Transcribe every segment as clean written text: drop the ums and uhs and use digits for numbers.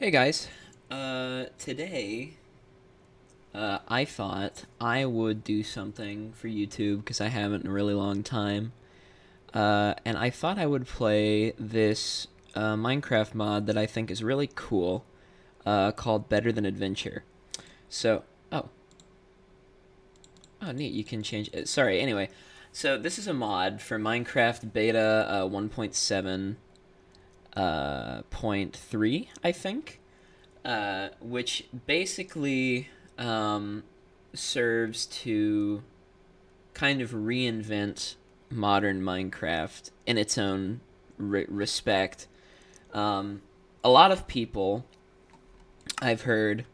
Hey guys, today I thought I would do something for YouTube because I haven't in a really long time, and I thought I would play this Minecraft mod that I think is really cool, called Better Than Adventure. So, oh, oh, neat, you can change it. Sorry, anyway, so this is a mod for Minecraft Beta 1.7 point 3, I think. Which basically serves to kind of reinvent modern Minecraft in its own respect. Um, a lot of people I've heard,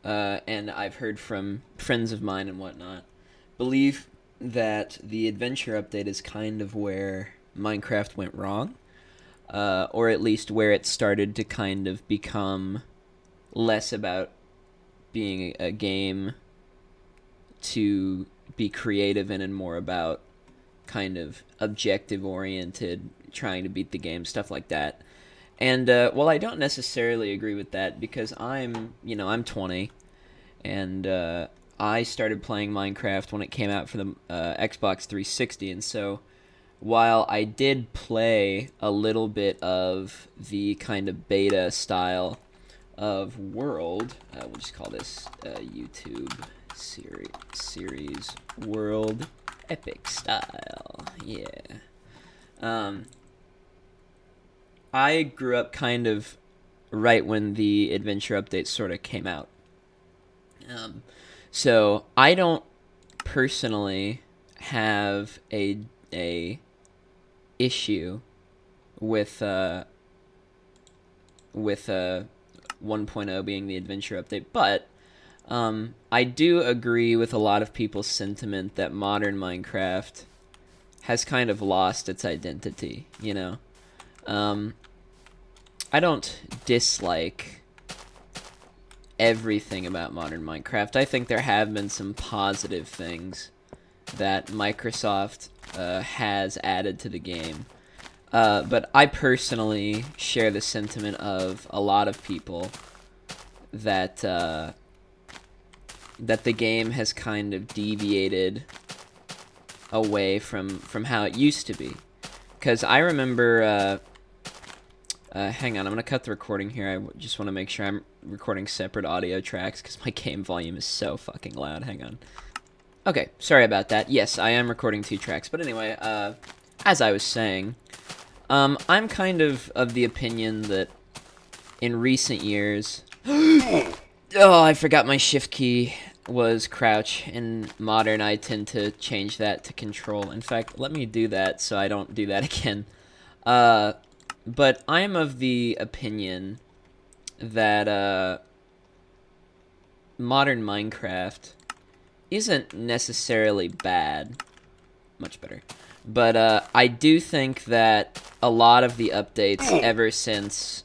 and I've heard from friends of mine and whatnot, believe that the adventure update is kind of where Minecraft went wrong, or at least where it started to kind of become less about being a game to be creative in and more about kind of objective oriented, trying to beat the game, stuff like that. And well, I don't necessarily agree with that because I'm 20 and I started playing Minecraft when it came out for the Xbox 360, and so while I did play a little bit of the kind of beta style of world, we'll just call this YouTube series world epic style. Yeah. Um, I grew up kind of right when the adventure updates sort of came out. Um, so I don't personally have a issue with with 1.0 being the adventure update, but I do agree with a lot of people's sentiment that modern Minecraft has kind of lost its identity, you know? Um, I don't dislike everything about modern Minecraft. I think there have been some positive things that Microsoft has added to the game. But I personally share the sentiment of a lot of people that that the game has kind of deviated away from how it used to be. Because I remember, hang on, I'm gonna cut the recording here. I just want to make sure I'm recording separate audio tracks because my game volume is so fucking loud. Hang on. Okay, sorry about that. Yes, I am recording two tracks. But anyway, as I was saying, I'm kind of the opinion that in recent years, oh, I forgot my shift key was crouch. In modern, I tend to change that to control. In fact, let me do that so I don't do that again. Uh, but I am of the opinion that modern Minecraft isn't necessarily bad. Much better. But I do think that a lot of the updates ever since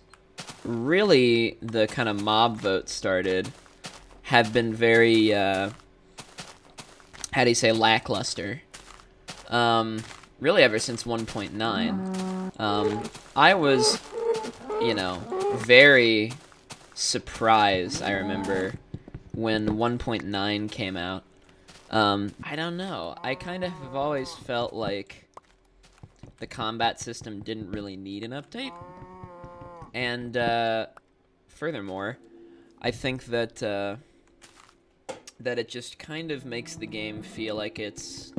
really the kind of mob vote started have been very, how do you say, lackluster. Really ever since 1.9. I was, very surprised, I remember, when 1.9 came out. I don't know. I kind of have always felt like the combat system didn't really need an update. And furthermore, I think that that it just kind of makes the game feel like it's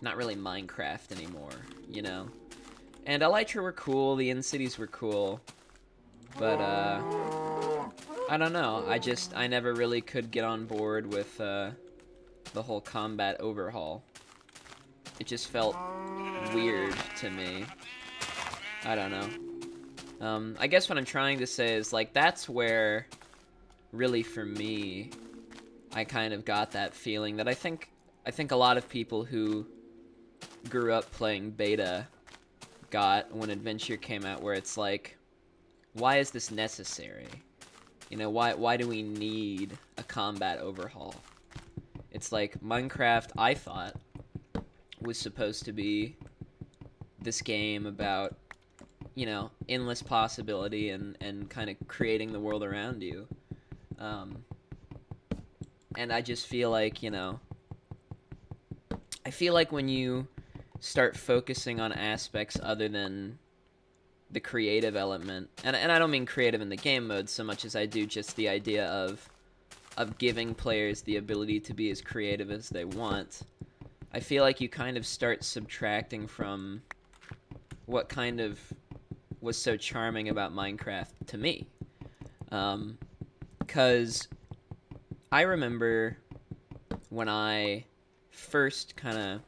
not really Minecraft anymore, you know? And Elytra were cool, the in-cities were cool, but I don't know. I never really could get on board with the whole combat overhaul. It just felt weird to me. I don't know. I guess what I'm trying to say is, like, that's where, really for me, I kind of got that feeling that I think a lot of people who grew up playing beta got when Adventure came out, where it's like, why is this necessary? Why do we need a combat overhaul? It's like Minecraft, I thought, was supposed to be this game about endless possibility and kind of creating the world around you. Um, and I just feel like, I feel like when you start focusing on aspects other than the creative element, and I don't mean creative in the game mode so much as I do just the idea of giving players the ability to be as creative as they want, I feel like you kind of start subtracting from what kind of was so charming about Minecraft to me. Because I remember when I first kind of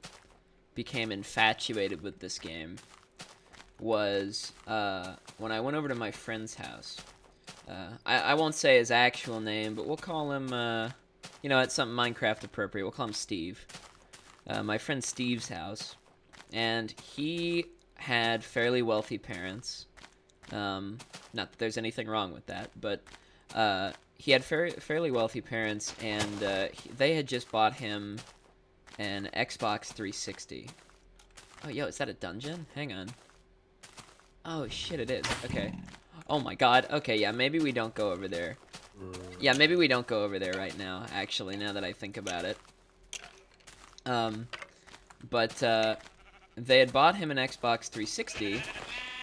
became infatuated with this game was when I went over to my friend's house. I won't say his actual name, but we'll call him, it's something Minecraft appropriate. We'll call him Steve. My friend Steve's house. And he had fairly wealthy parents. Not that there's anything wrong with that, but he had fairly wealthy parents, and they had just bought him an Xbox 360. Oh, yo, is that a dungeon? Hang on. Oh, shit, it is. Okay. Oh, my God. Okay, yeah, maybe we don't go over there. Yeah, maybe we don't go over there right now, actually, now that I think about it. But they had bought him an Xbox 360,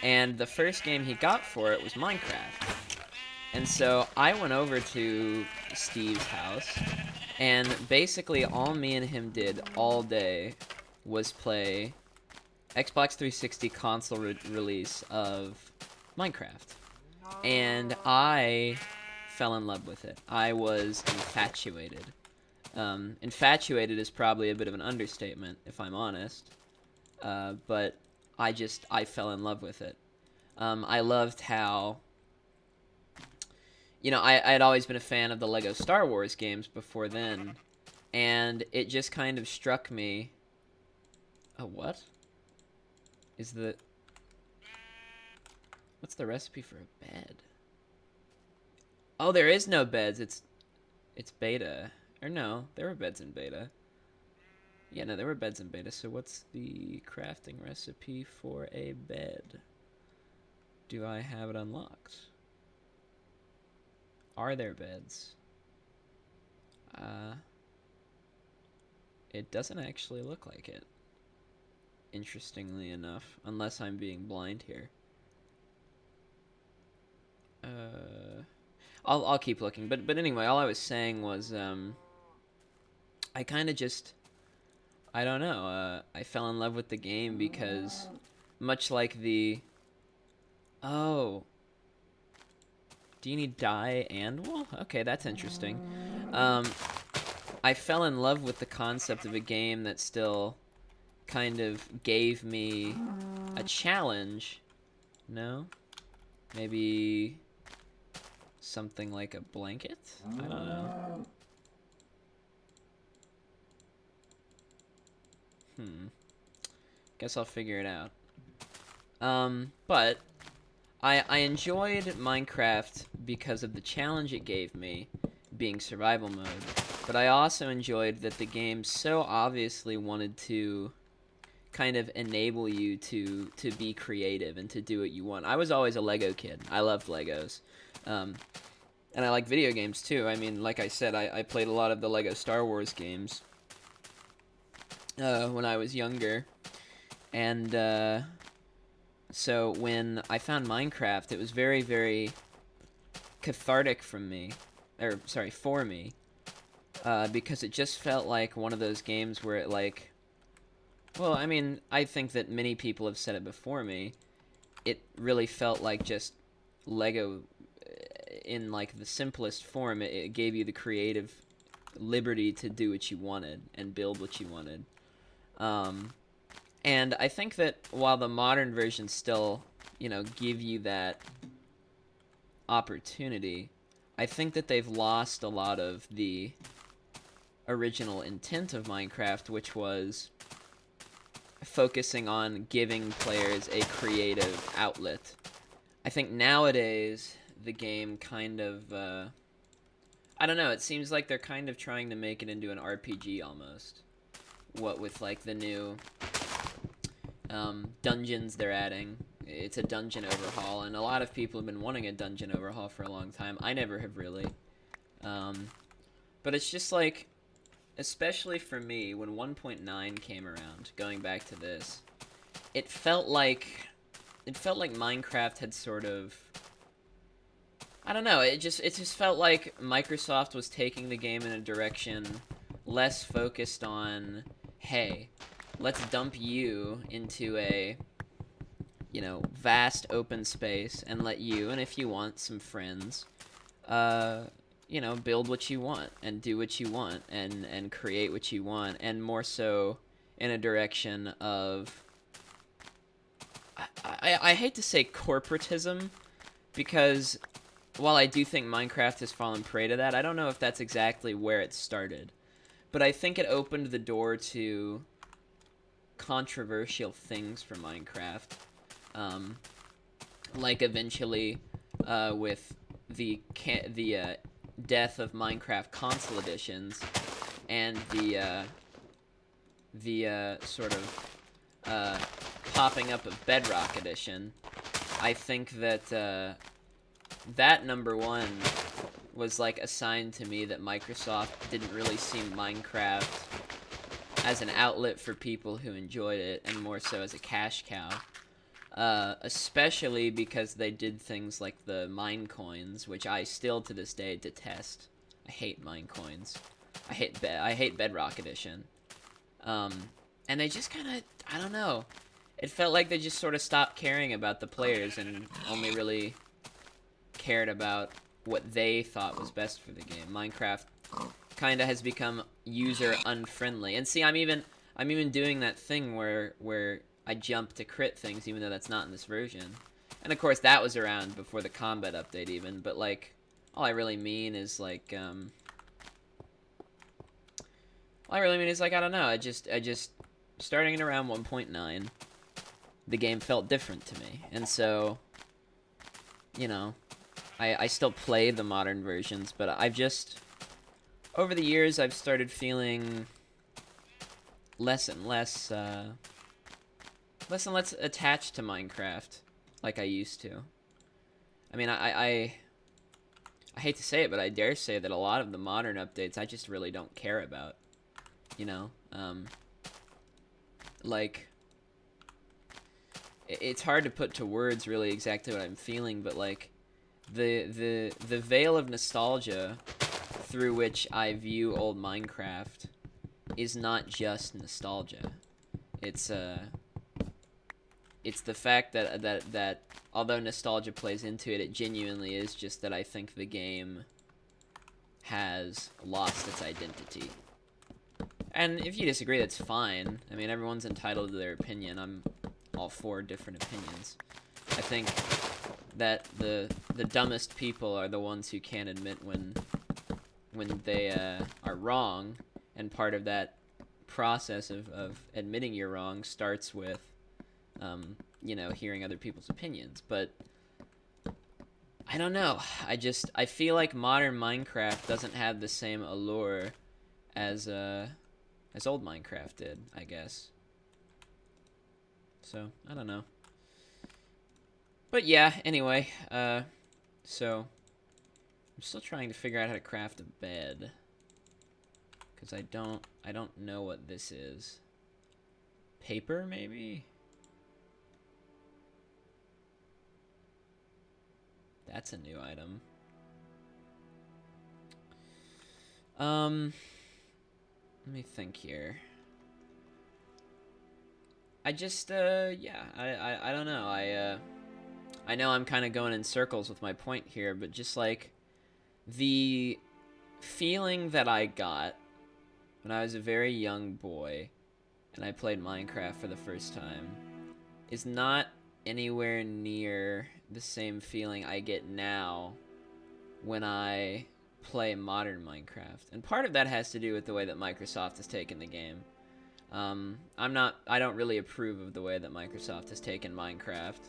and the first game he got for it was Minecraft. And so I went over to Steve's house, and basically all me and him did all day was play Xbox 360 console release of Minecraft. And I fell in love with it. I was infatuated. Infatuated is probably a bit of an understatement, if I'm honest. But I fell in love with it. I loved how, I had always been a fan of the Lego Star Wars games before then, and it just kind of struck me. Oh, what? What's the recipe for a bed? Oh, there is no beds. It's beta. Or no, there were beds in beta. Yeah, no, there were beds in beta. So what's the crafting recipe for a bed? Do I have it unlocked? Are there beds? It doesn't actually look like it. Interestingly enough, unless I'm being blind here. I'll keep looking. But anyway, all I was saying was I kind of just, I don't know, I fell in love with the game because much like the, oh, do you need dye and wool? Okay, that's interesting. I fell in love with the concept of a game that still kind of gave me a challenge. No? Maybe something like a blanket? I don't know. Guess I'll figure it out. But I enjoyed Minecraft because of the challenge it gave me, being survival mode. But I also enjoyed that the game so obviously wanted to kind of enable you to be creative and to do what you want. I was always a Lego kid. I loved Legos. And I like video games too. I mean, like I said, I played a lot of the Lego Star Wars games when I was younger. And so when I found Minecraft, it was very, very cathartic for me. Because it just felt like one of those games where it, like... Well, I mean, I think that many people have said it before me. It really felt like just Lego in, like, the simplest form. It gave you the creative liberty to do what you wanted and build what you wanted. And I think that while the modern versions still, give you that opportunity, I think that they've lost a lot of the original intent of Minecraft, which was focusing on giving players a creative outlet. I think nowadays the game kind of, I don't know, it seems like they're kind of trying to make it into an RPG almost. What with, like, the new dungeons they're adding. it's a dungeon overhaul, and a lot of people have been wanting a dungeon overhaul for a long time. I never have really. But it's just like, especially for me, when 1.9 came around, going back to this, it felt like Minecraft had sort of, I don't know, it just felt like Microsoft was taking the game in a direction less focused on, hey, let's dump you into a, you know, vast open space and let you, and if you want, some friends, you know, build what you want and do what you want and create what you want, and more so in a direction of, I hate to say corporatism, because while I do think Minecraft has fallen prey to that, I don't know if that's exactly where it started. But I think it opened the door to controversial things for Minecraft. Like eventually, with the death of Minecraft console editions, and the sort of popping up of Bedrock Edition, I think that that, number one, was like a sign to me that Microsoft didn't really see Minecraft as an outlet for people who enjoyed it, and more so as a cash cow. Especially because they did things like the mine coins, which I still to this day detest. I hate mine coins. I hate Bedrock Edition. And they just kind of, I don't know. It felt like they just sort of stopped caring about the players and only really cared about what they thought was best for the game. Minecraft kind of has become user unfriendly. And see, I'm even doing that thing where I jump to crit things, even though that's not in this version. And of course, that was around before the combat update even. But like, all I really mean is like, I don't know. I just starting at around 1.9, the game felt different to me, and so, you know, I still play the modern versions, but I've just, over the years, I've started feeling less and less attached to Minecraft like I used to. I mean, I hate to say it, but I dare say that a lot of the modern updates I just really don't care about. You know, like, it's hard to put to words really exactly what I'm feeling, but like, the veil of nostalgia through which I view old Minecraft is not just nostalgia. It's the fact that although nostalgia plays into it, it genuinely is just that I think the game has lost its identity. And if you disagree, that's fine. I mean, everyone's entitled to their opinion. I'm all for different opinions. I think that the dumbest people are the ones who can't admit when they are wrong, and part of that process of admitting you're wrong starts with, you know, hearing other people's opinions. But I don't know. I feel like modern Minecraft doesn't have the same allure as old Minecraft did, I guess. So, I don't know. But yeah, anyway, so I'm still trying to figure out how to craft a bed, because I don't know what this is. Paper, maybe? That's a new item. Let me think here. I just, yeah, I don't know. I know I'm kind of going in circles with my point here, but just like the feeling that I got when I was a very young boy and I played Minecraft for the first time is not anywhere near the same feeling I get now when I play modern Minecraft. And part of that has to do with the way that Microsoft has taken the game. I don't really approve of the way that Microsoft has taken Minecraft.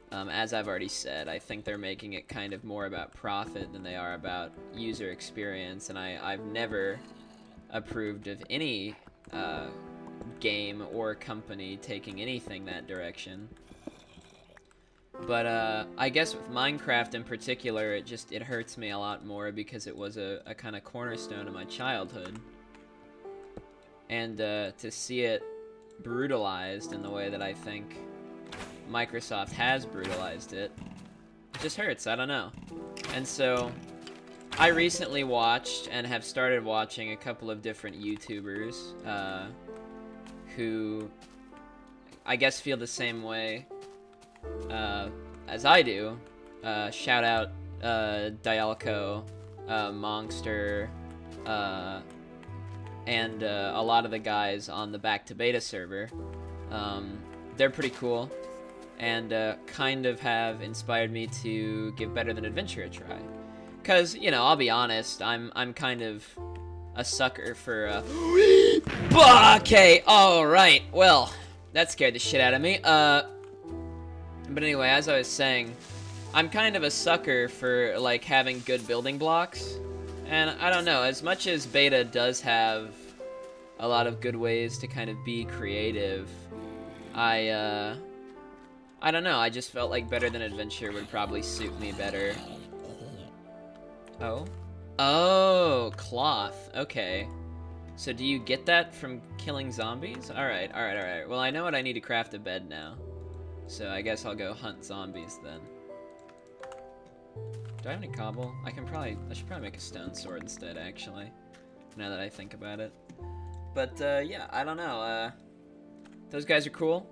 As I've already said, I think they're making it kind of more about profit than they are about user experience, and I've never approved of any game or company taking anything that direction. But I guess with Minecraft in particular, it hurts me a lot more because it was a kind of cornerstone of my childhood. And to see it brutalized in the way that I think Microsoft has brutalized it, it just hurts. I don't know. And so I recently watched and have started watching a couple of different YouTubers who I guess feel the same way as I do. Shout out Dialco, Monster, and a lot of the guys on the Back to Beta server. They're pretty cool, and kind of have inspired me to give Better Than Adventure a try. Cause, you know, I'll be honest, I'm kind of a sucker for okay, alright, well, that scared the shit out of me. But anyway, as I was saying, I'm kind of a sucker for, like, having good building blocks. And I don't know, as much as Beta does have a lot of good ways to kind of be creative, I don't know, I just felt like Better Than Adventure would probably suit me better. Oh? Oh, cloth. Okay. So do you get that from killing zombies? Alright, alright, alright. Well, I know what I need to craft a bed now. So I guess I'll go hunt zombies then. Do I have any cobble? I should probably make a stone sword instead, actually. Now that I think about it. But, yeah, I don't know. Those guys are cool.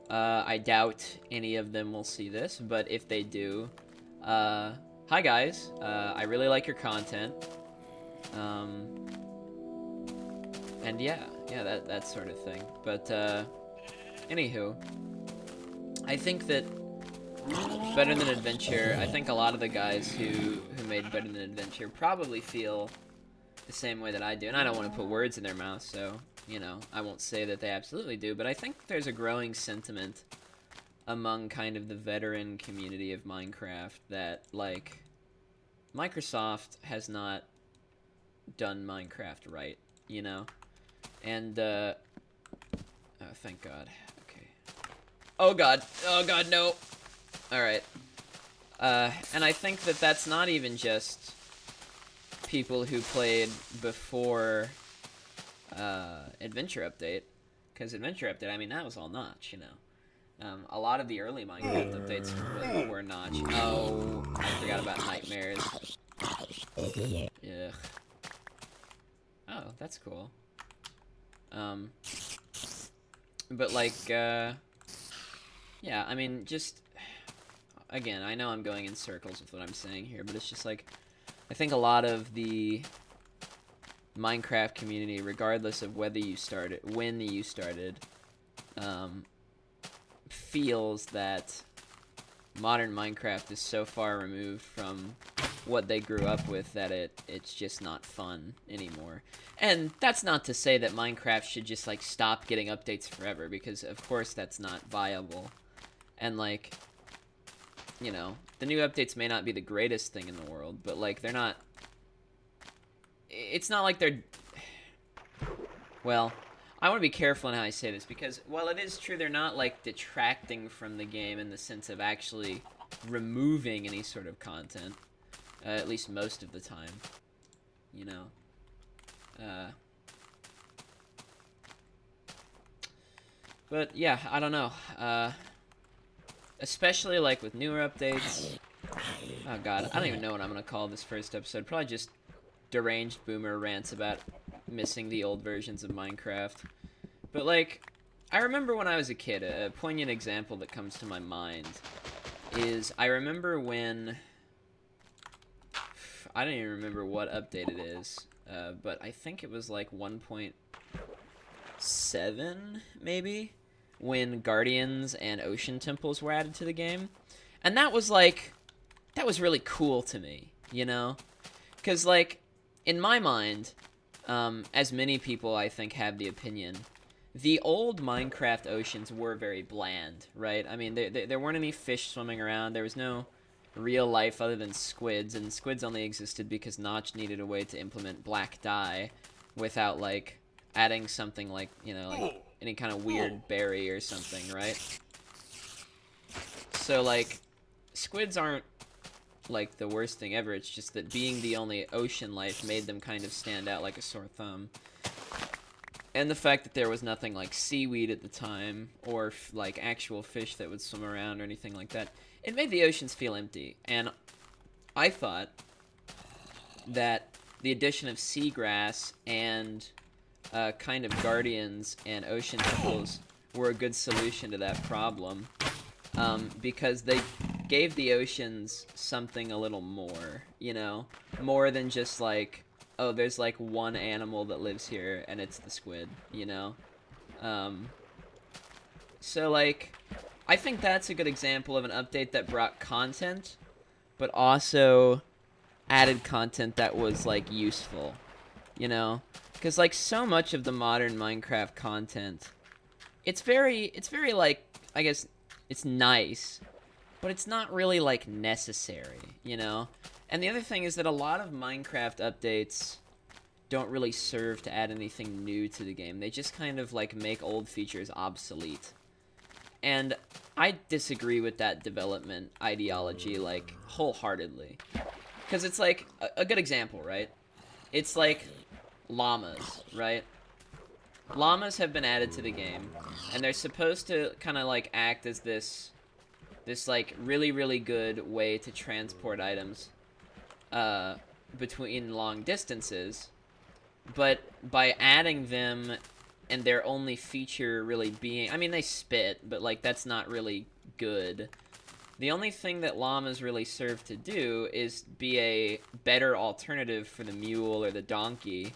I doubt any of them will see this, but if they do, hi guys. I really like your content. And yeah, that sort of thing. But, anywho, I think that Better Than Adventure, I think a lot of the guys who made Better Than Adventure probably feel the same way that I do. And I don't want to put words in their mouth, so, you know, I won't say that they absolutely do. But I think there's a growing sentiment among kind of the veteran community of Minecraft that, like, Microsoft has not done Minecraft right, you know? And, oh, thank God. Okay. Oh, God. Oh, God, no. Alright. And I think that that's not even just people who played before, Adventure Update. Because Adventure Update, I mean, that was all notch, you know? A lot of the early Minecraft updates were notch. Oh, I forgot about nightmares. Ugh. Oh, that's cool. But like, yeah, I mean, just, again, I know I'm going in circles with what I'm saying here, but it's just like, I think a lot of the Minecraft community, regardless of whether you started, when you started, feels that modern Minecraft is so far removed from what they grew up with that it's just not fun anymore. And that's not to say that Minecraft should just, like, stop getting updates forever, because of course that's not viable. And, like, you know, the new updates may not be the greatest thing in the world, but, like, they're not, it's not like they're, well, I want to be careful in how I say this, because while it is true they're not, like, detracting from the game in the sense of actually removing any sort of content, at least most of the time, you know. But yeah, I don't know. Especially like with newer updates. Oh god, I don't even know what I'm gonna call this first episode. Probably just deranged boomer rants about missing the old versions of Minecraft. But like, I remember when I was a kid, a poignant example that comes to my mind is I remember when, I don't even remember what update it is, but I think it was like 1.7 maybe, when Guardians and Ocean Temples were added to the game. And that was like, that was really cool to me, you know? Because like, in my mind, as many people I think have the opinion, the old Minecraft oceans were very bland, right? I mean, there weren't any fish swimming around, there was no real life other than squids, and squids only existed because Notch needed a way to implement black dye without, like, adding something like, you know, like any kind of weird berry or something, right? So, like, squids aren't like the worst thing ever. It's just that being the only ocean life made them kind of stand out like a sore thumb. And the fact that there was nothing like seaweed at the time, or like actual fish that would swim around or anything like that, it made the oceans feel empty. And I thought that the addition of seagrass and kind of guardians and ocean turtles were a good solution to that problem, because they gave the oceans something a little more, you know? More than just like, oh, there's like one animal that lives here and it's the squid, you know? So like, I think that's a good example of an update that brought content, but also added content that was like useful, you know? Because like so much of the modern Minecraft content, it's very like, I guess it's nice, but it's not really like necessary, you know? And the other thing is that a lot of Minecraft updates don't really serve to add anything new to the game. They just kind of like make old features obsolete. And I disagree with that development ideology like wholeheartedly. Because it's like a good example, right? It's like llamas, right? Llamas have been added to the game, and they're supposed to kind of like act as this like really good way to transport items between long distances. But by adding them and their only feature really being, I mean, they spit, but like that's not really good. The only thing that llamas really serve to do is be a better alternative for the mule or the donkey.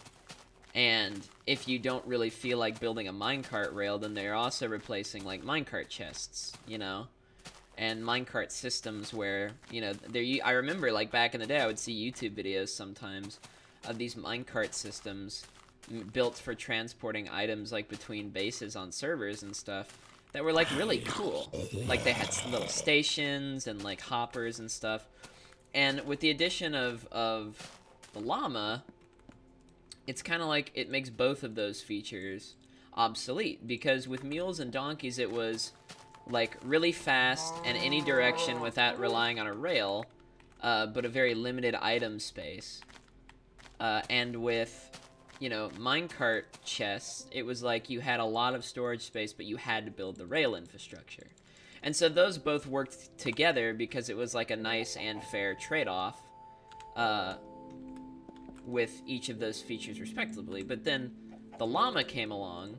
And if you don't really feel like building a minecart rail, then they're also replacing like minecart chests, you know? And minecart systems where, you know, I remember like back in the day I would see YouTube videos sometimes of these minecart systems built for transporting items like between bases on servers and stuff that were like really cool. Like they had little stations and like hoppers and stuff. And with the addition of the llama, it's kind of like it makes both of those features obsolete, because with mules and donkeys it was like really fast in any direction without relying on a rail, but a very limited item space. And with, you know, minecart chests, it was like you had a lot of storage space, but you had to build the rail infrastructure. And so those both worked together because it was like a nice and fair trade-off with each of those features respectively. But then the llama came along,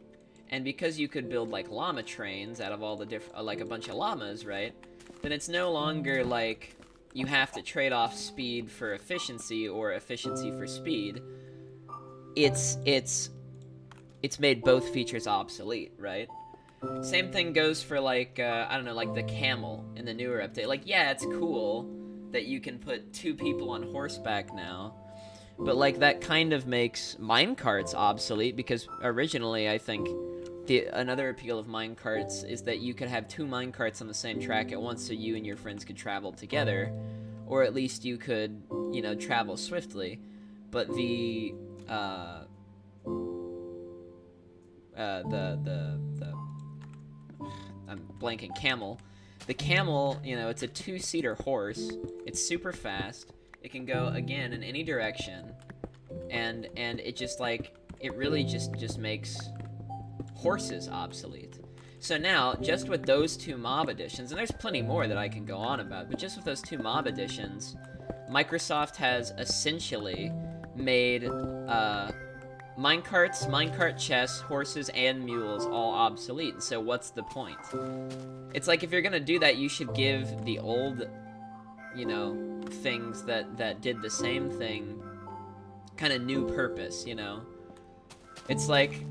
and because you could build like llama trains out of all the different, like a bunch of llamas, right? Then it's no longer like you have to trade off speed for efficiency or efficiency for speed. It's made both features obsolete, right? Same thing goes for like I don't know, like the camel in the newer update. Like, yeah, it's cool that you can put 2 people on horseback now, but like that kind of makes minecarts obsolete, because originally I think another appeal of minecarts is that you could have 2 minecarts on the same track at once, so you and your friends could travel together, or at least you could, you know, travel swiftly. But the I'm blanking, camel. The camel, you know, it's a 2-seater horse. It's super fast. It can go, again, in any direction. And it just, like, it really just makes horses obsolete. So now, just with those 2 mob additions, and there's plenty more that I can go on about, but just with those 2 mob additions, Microsoft has essentially made minecarts, minecart chests, horses, and mules all obsolete. So what's the point? It's like, if you're gonna do that, you should give the old, you know, things that did the same thing kind of new purpose, you know? It's like,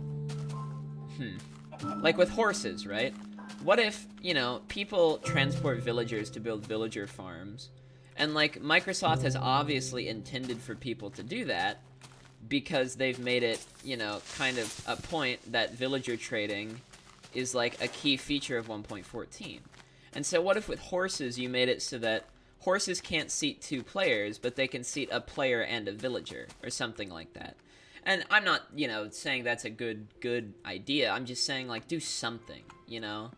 like with horses, right? What if, you know, people transport villagers to build villager farms, and like Microsoft has obviously intended for people to do that, because they've made it, you know, kind of a point that villager trading is like a key feature of 1.14. And so what if with horses you made it so that horses can't seat 2 players, but they can seat a player and a villager, or something like that? And I'm not, you know, saying that's a good idea. I'm just saying, like, do something, you know?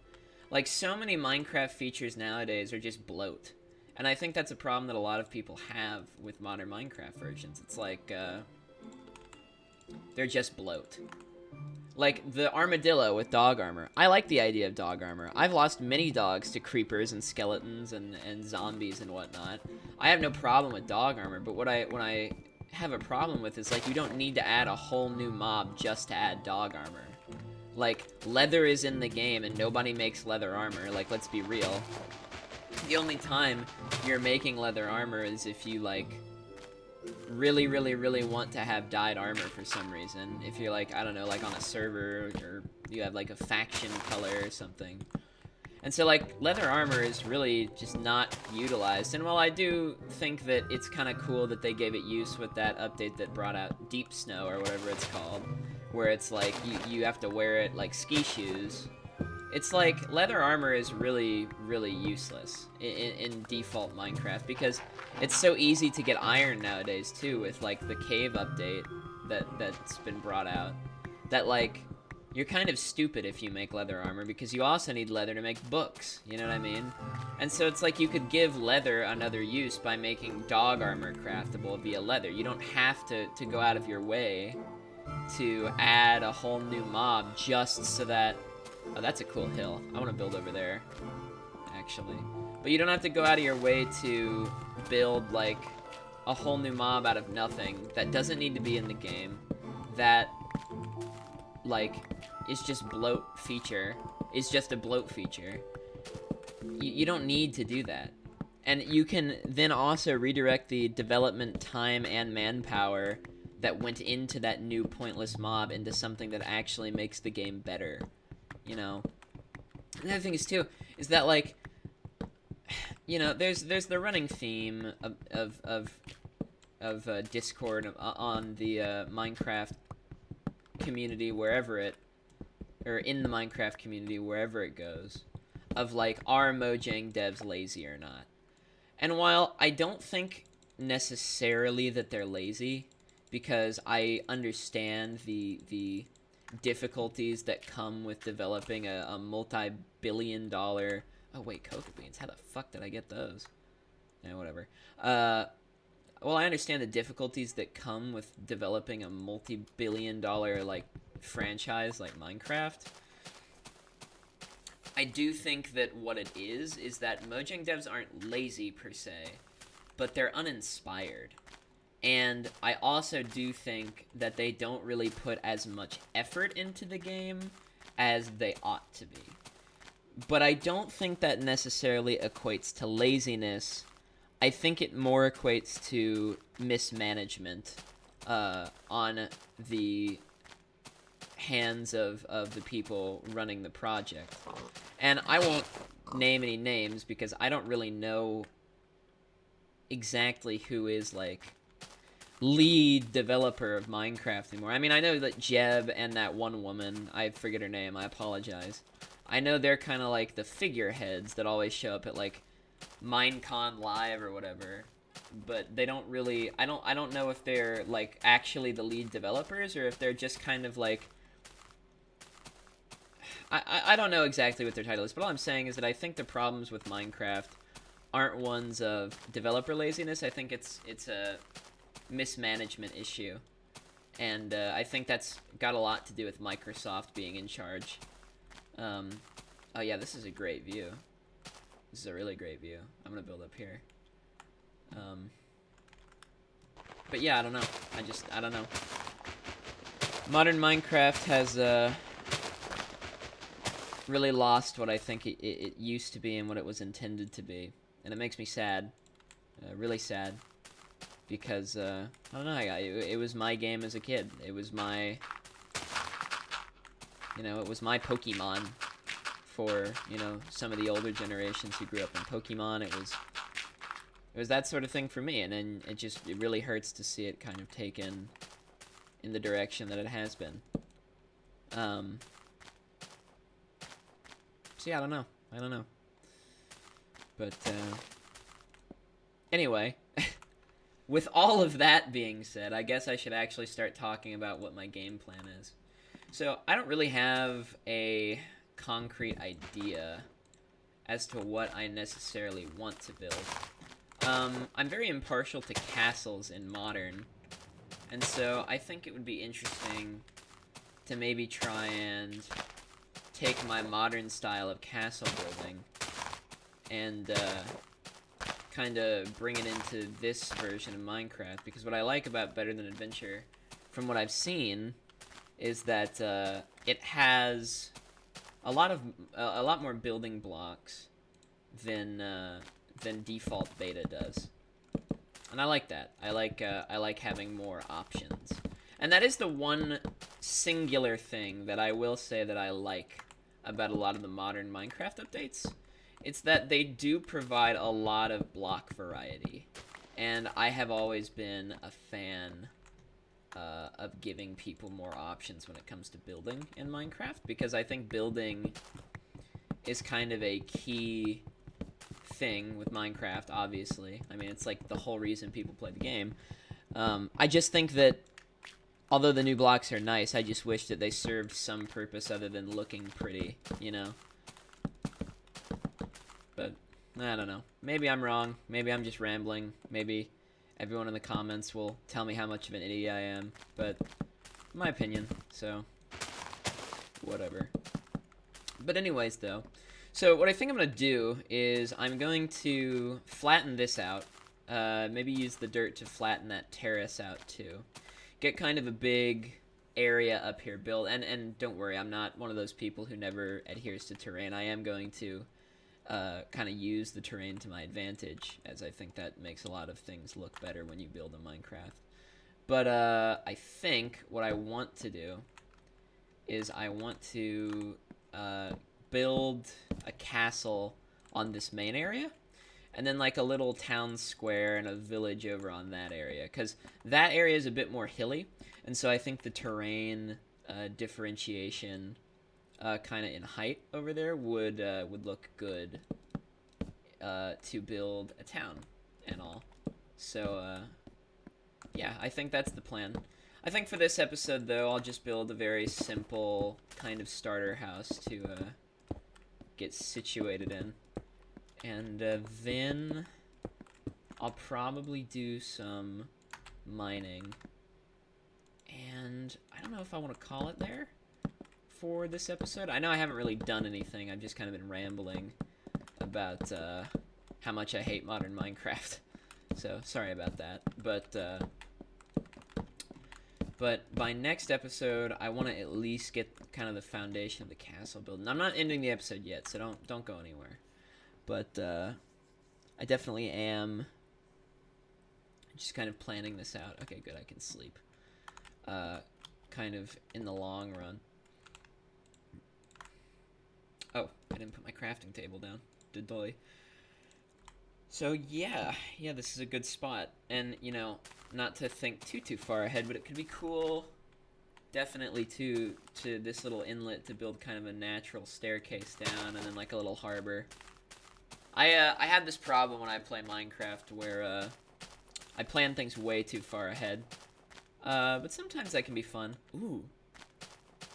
Like, so many Minecraft features nowadays are just bloat. And I think that's a problem that a lot of people have with modern Minecraft versions. It's like, they're just bloat. Like, the armadillo with dog armor. I like the idea of dog armor. I've lost many dogs to creepers and skeletons and zombies and whatnot. I have no problem with dog armor, but what I have a problem with is, like, you don't need to add a whole new mob just to add dog armor. Like, leather is in the game and nobody makes leather armor. Like, let's be real. The only time you're making leather armor is if you, like, really, really, really want to have dyed armor for some reason. If you're, like, I don't know, like on a server, or you have, like, a faction color or something. And so, like, leather armor is really just not utilized. And while I do think that it's kind of cool that they gave it use with that update that brought out Deep Snow, or whatever it's called, where it's like, you have to wear it like ski shoes. It's like, leather armor is really, really useless in default Minecraft, because it's so easy to get iron nowadays, too, with, like, the cave update that's been brought out. That, like, you're kind of stupid if you make leather armor, because you also need leather to make books, you know what I mean? And so it's like you could give leather another use by making dog armor craftable via leather. You don't have to go out of your way to add a whole new mob just so that... Oh, that's a cool hill. I want to build over there, actually. But you don't have to go out of your way to build, like, a whole new mob out of nothing that doesn't need to be in the game, that, like, is just bloat feature, is just a bloat feature. You don't need to do that. And you can then also redirect the development time and manpower that went into that new pointless mob into something that actually makes the game better. You know, another thing is too is that, like, you know, there's the running theme of Discord on the Minecraft community, wherever it, or in the Minecraft community wherever it goes, of, like, are Mojang devs lazy or not? And while I don't think necessarily that they're lazy, because I understand the difficulties that come with developing a multi-billion-dollar... Oh, wait, cocoa beans. How the fuck did I get those? Yeah, whatever. Well, I understand the difficulties that come with developing a multi-billion-dollar, like, franchise like Minecraft. I do think that what it is that Mojang devs aren't lazy, per se, but they're uninspired. And I also do think that they don't really put as much effort into the game as they ought to be. But I don't think that necessarily equates to laziness. I think it more equates to mismanagement on the hands of the people running the project. And I won't name any names because I don't really know exactly who is, like, lead developer of Minecraft anymore. I mean, I know that Jeb and that one woman, I forget her name, I apologize. I know they're kind of like the figureheads that always show up at, like, Minecon Live or whatever, but they don't really, I don't know if they're, like, actually the lead developers, or if they're just kind of, like, I don't know exactly what their title is, but all I'm saying is that I think the problems with Minecraft aren't ones of developer laziness. I think it's a mismanagement issue, and I think that's got a lot to do with Microsoft being in charge. Oh yeah, this is a great view. This is a really great view. I'm gonna build up here. But yeah, I don't know. I don't know. Modern Minecraft has really lost what I think it used to be and what it was intended to be, and it makes me sad, really sad. Because, I don't know, it was my game as a kid. It was my, you know, it was my Pokemon for, you know, some of the older generations who grew up in Pokemon. It was that sort of thing for me, and then it really hurts to see it kind of taken in the direction that it has been. So yeah, I don't know. But, anyway... With all of that being said, I guess I should actually start talking about what my game plan is. So, I don't really have a concrete idea as to what I necessarily want to build. I'm very impartial to castles in Modern, and so I think it would be interesting to maybe try and take my Modern style of castle building and kind of bring it into this version of Minecraft, because what I like about Better Than Adventure, from what I've seen, is that it has a lot more building blocks than default beta does, and I like that. I like having more options, and that is the one singular thing that I will say that I like about a lot of the modern Minecraft updates. It's that they do provide a lot of block variety, and I have always been a fan of giving people more options when it comes to building in Minecraft, because I think building is kind of a key thing with Minecraft, obviously. I mean, it's like the whole reason people play the game. I just think that although the new blocks are nice, I just wish that they served some purpose other than looking pretty, you know? But, I don't know. Maybe I'm wrong. Maybe I'm just rambling. Maybe everyone in the comments will tell me how much of an idiot I am. But, my opinion, so whatever. But anyways, though, so what I think I'm going to do is I'm going to flatten this out. Maybe use the dirt to flatten that terrace out, too. Get kind of a big area up here built. And don't worry, I'm not one of those people who never adheres to terrain. I am going to kind of use the terrain to my advantage, as I think that makes a lot of things look better when you build in Minecraft. But I think what I want to do is I want to build a castle on this main area, and then like a little town square and a village over on that area, because that area is a bit more hilly, and so I think the terrain differentiation kind of in height over there would look good to build a town and all. So yeah, I think that's the plan. I think for this episode, though, I'll just build a very simple kind of starter house to get situated in. And then I'll probably do some mining. And I don't know if I want to call it there for this episode. I know I haven't really done anything. I've just kind of been rambling about how much I hate modern Minecraft. So, sorry about that. But by next episode, I want to at least get kind of the foundation of the castle built. And I'm not ending the episode yet, so don't go anywhere. But I definitely am just kind of planning this out. Okay, good, I can sleep. Kind of in the long run. Oh, I didn't put my crafting table down. Did I? So yeah, this is a good spot. And, you know, not to think too far ahead, but it could be cool, definitely, to this little inlet to build kind of a natural staircase down, and then like a little harbor. I have this problem when I play Minecraft where I plan things way too far ahead. But sometimes that can be fun. Ooh.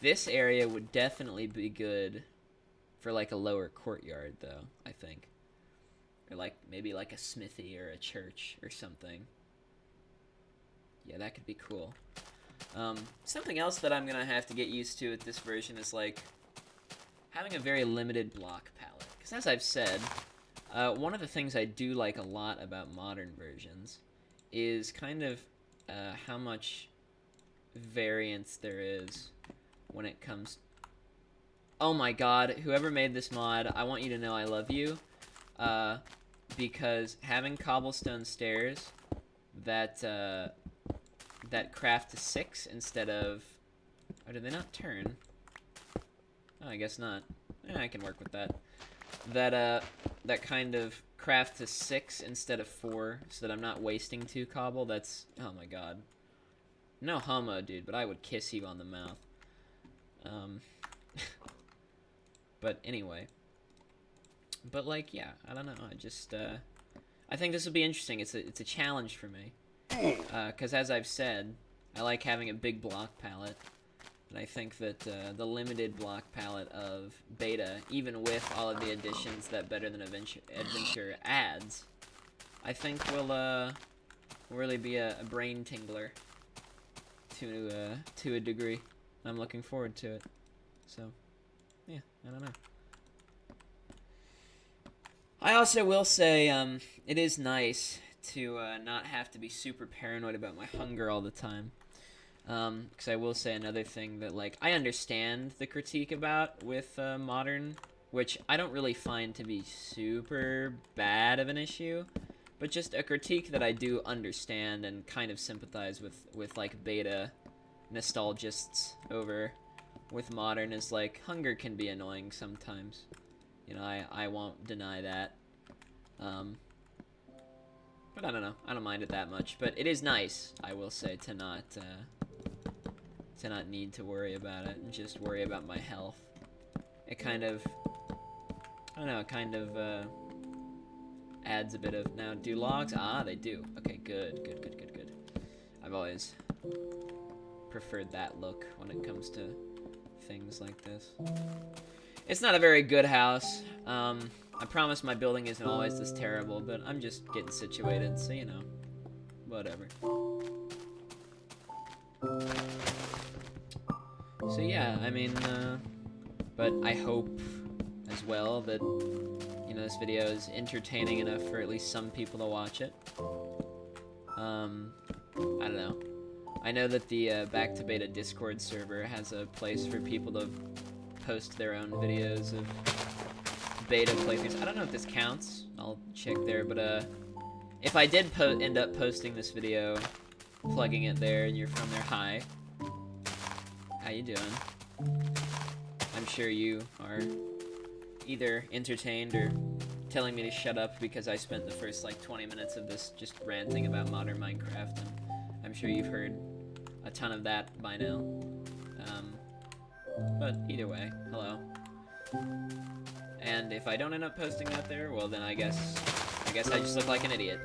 This area would definitely be good for like a lower courtyard, though, I think. Or like maybe like a smithy or a church or something. Yeah, that could be cool. Something else that I'm gonna have to get used to with this version is like having a very limited block palette. Because as I've said, one of the things I do like a lot about modern versions is kind of how much variance there is when it comes. Oh my god, whoever made this mod, I want you to know I love you. Because having cobblestone stairs that craft to 6 instead of... Oh, do they not turn? Oh, I guess not. I can work with that. That kind of craft to 6 instead of 4, so that I'm not wasting 2 cobble, that's... Oh my god. No homo, dude, but I would kiss you on the mouth. But anyway. But, like, yeah, I don't know, I just, I think this will be interesting. It's a challenge for me. Because as I've said, I like having a big block palette. And I think that the limited block palette of beta, even with all of the additions that Better Than Adventure adds, I think will really be a brain tingler to a degree. I'm looking forward to it. So, yeah, I don't know. I also will say, it is nice to not have to be super paranoid about my hunger all the time. Because I will say another thing that, like, I understand the critique about with modern, which I don't really find to be super bad of an issue, but just a critique that I do understand and kind of sympathize with like, beta nostalgists over with modern is, like, hunger can be annoying sometimes. You know, I won't deny that. But I don't know. I don't mind it that much. But it is nice, I will say, to not need to worry about it and just worry about my health. It kind of, I don't know, it kind of adds a bit of, now, do logs? Ah, they do. Okay, good. I've always preferred that look when it comes to things like this. It's not a very good house. I promise my building isn't always this terrible, but I'm just getting situated, so, you know, whatever. So yeah, I mean, but I hope as well that, you know, this video is entertaining enough for at least some people to watch it. I don't know. I know that the Back to Beta Discord server has a place for people to post their own videos of beta playthroughs. I don't know if this counts. I'll check there, but if I did end up posting this video, plugging it there, and you're from there, hi. How you doing? I'm sure you are either entertained or telling me to shut up because I spent the first, like, 20 minutes of this just ranting about modern Minecraft, and I'm sure you've heard a ton of that by now. But either way, hello. And if I don't end up posting that there, well then I guess I just look like an idiot.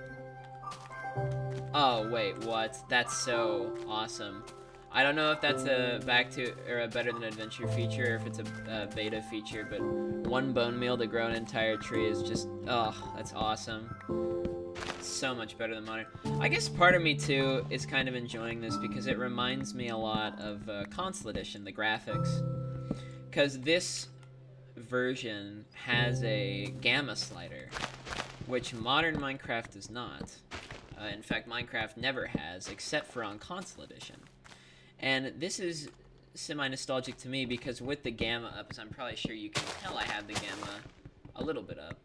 Oh wait, what? That's so awesome. I don't know if that's a a better than adventure feature, or if it's a beta feature, but one bone meal to grow an entire tree is just, oh, that's awesome. So much better than modern. I guess part of me too is kind of enjoying this because it reminds me a lot of Console Edition, the graphics. Because this version has a gamma slider, which modern Minecraft does not. In fact, Minecraft never has, except for on Console Edition. And this is semi-nostalgic to me because with the gamma up, as I'm probably sure you can tell, I have the gamma a little bit up.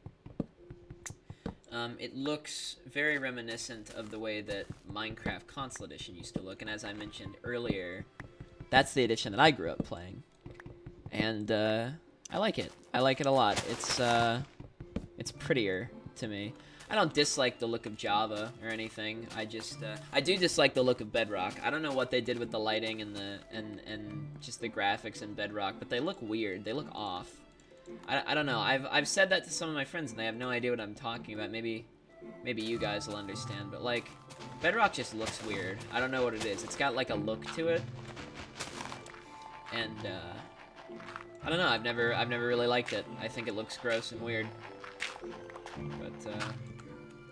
It looks very reminiscent of the way that Minecraft Console Edition used to look, and as I mentioned earlier, that's the edition that I grew up playing. And I like it. I like it a lot. It's prettier to me. I don't dislike the look of Java or anything. I just I do dislike the look of Bedrock. I don't know what they did with the lighting and just the graphics in Bedrock, but they look weird. They look off. I don't know. I've said that to some of my friends and they have no idea what I'm talking about. Maybe you guys will understand, but like Bedrock just looks weird. I don't know what it is. It's got like a look to it. And I don't know. I've never really liked it. I think it looks gross and weird. But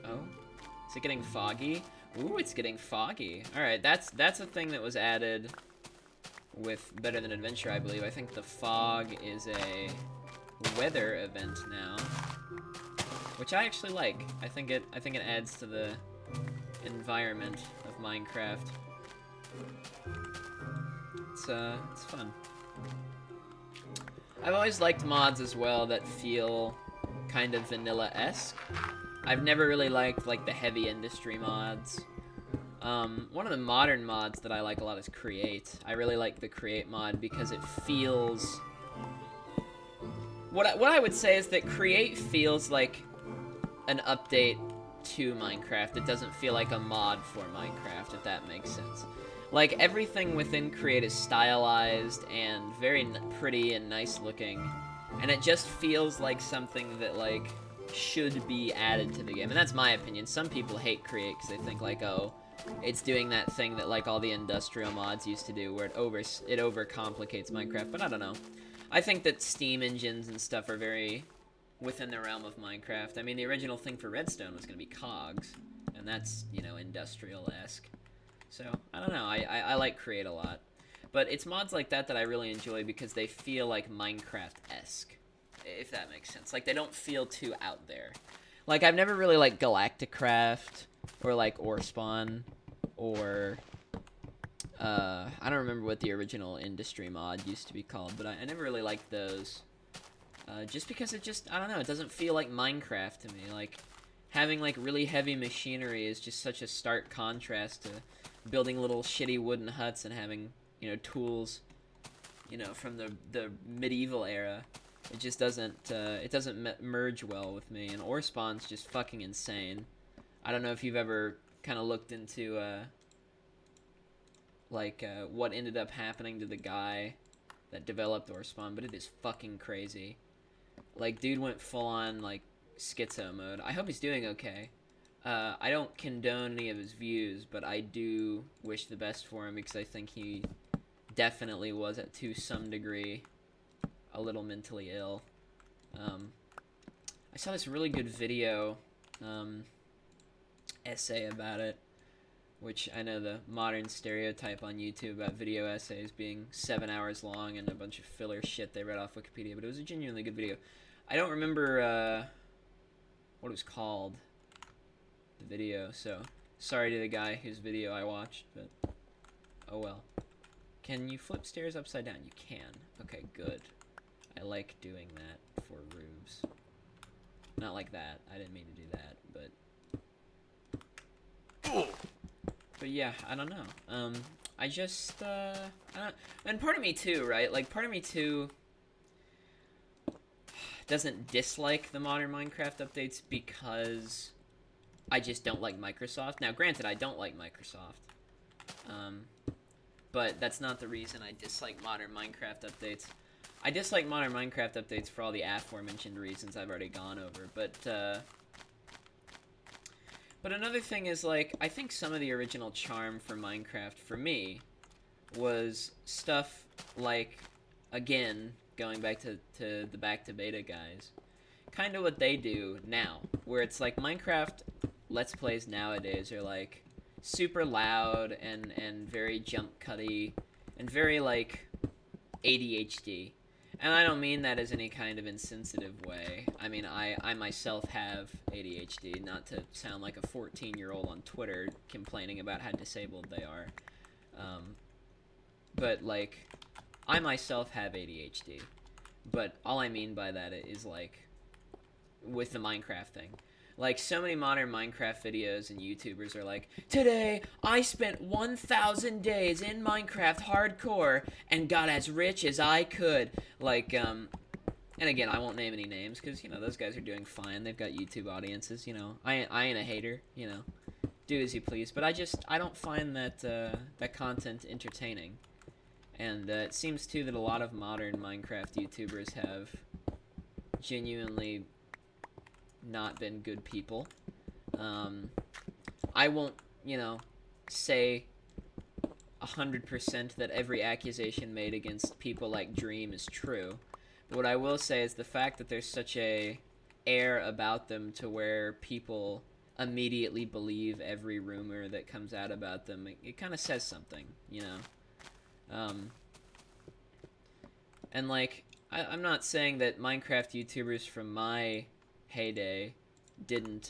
oh, is it getting foggy? Ooh, it's getting foggy. All right, that's a thing that was added with Better Than Adventure, I believe. I think the fog is a weather event now, which I actually like. I think it adds to the environment of Minecraft. It's fun. I've always liked mods as well that feel kind of vanilla-esque. I've never really liked like the heavy industry mods. One of the modern mods that I like a lot is Create. I really like the Create mod because it feels... What I would say is that Create feels like an update to Minecraft. It doesn't feel like a mod for Minecraft, if that makes sense. Like, everything within Create is stylized and very pretty and nice looking. And it just feels like something that, like, should be added to the game. And that's my opinion. Some people hate Create because they think, like, oh, it's doing that thing that, like, all the industrial mods used to do where it overcomplicates Minecraft. But I don't know. I think that Steam engines and stuff are very within the realm of Minecraft. I mean, the original thing for Redstone was going to be cogs, and that's, you know, industrial-esque. So, I don't know, I like Create a lot. But it's mods like that that I really enjoy because they feel like Minecraft-esque, if that makes sense. Like, they don't feel too out there. Like, I've never really liked Galacticraft, or like Ore Spawn, or I don't remember what the original industry mod used to be called, but I never really liked those. Just because it just, I don't know, it doesn't feel like Minecraft to me. Like, having like really heavy machinery is just such a stark contrast to building little shitty wooden huts and having, you know, tools, you know, from the medieval era. It just doesn't, it doesn't merge well with me, and Ore Spawn's just fucking insane. I don't know if you've ever kind of looked into, what ended up happening to the guy that developed Ore Spawn, but it is fucking crazy. Like, dude went full-on, like, schizo mode. I hope he's doing okay. I don't condone any of his views, but I do wish the best for him because I think he definitely was, to some degree, a little mentally ill. I saw this really good video, essay about it, which I know the modern stereotype on YouTube about video essays being 7 hours long and a bunch of filler shit they read off Wikipedia, but it was a genuinely good video. I don't remember what it was called, the video, so sorry to the guy whose video I watched, but oh well. Can you flip stairs upside down? You can. Okay, good. I like doing that for rubes. Not like that. I didn't mean to do that, but yeah, I don't know. I just, I don't, and part of me too, right? Like, part of me too doesn't dislike the modern Minecraft updates because I just don't like Microsoft. Now, granted, I don't like Microsoft, but that's not the reason I dislike modern Minecraft updates. I dislike modern Minecraft updates for all the aforementioned reasons I've already gone over, but another thing is, like, I think some of the original charm for Minecraft, for me, was stuff like, again, going back to the Back to Beta guys, kind of what they do now, where it's like Minecraft Let's Plays nowadays are, like, super loud and very jump cutty and very, like, ADHD. And I don't mean that as any kind of insensitive way. I mean, I myself have ADHD, not to sound like a 14-year-old on Twitter complaining about how disabled they are. But, like, I myself have ADHD. But all I mean by that is, like, with the Minecraft thing. Like, so many modern Minecraft videos and YouTubers are like, today, I spent 1,000 days in Minecraft hardcore and got as rich as I could. Like, and again, I won't name any names because, you know, those guys are doing fine. They've got YouTube audiences, you know. I ain't a hater, you know. Do as you please. But I don't find that, that content entertaining. And it seems, too, that a lot of modern Minecraft YouTubers have genuinely not been good people. I won't, you know, say 100% that every accusation made against people like Dream is true. But what I will say is the fact that there's such a air about them to where people immediately believe every rumor that comes out about them, it kind of says something, you know? And, like, I'm not saying that Minecraft YouTubers from my heyday didn't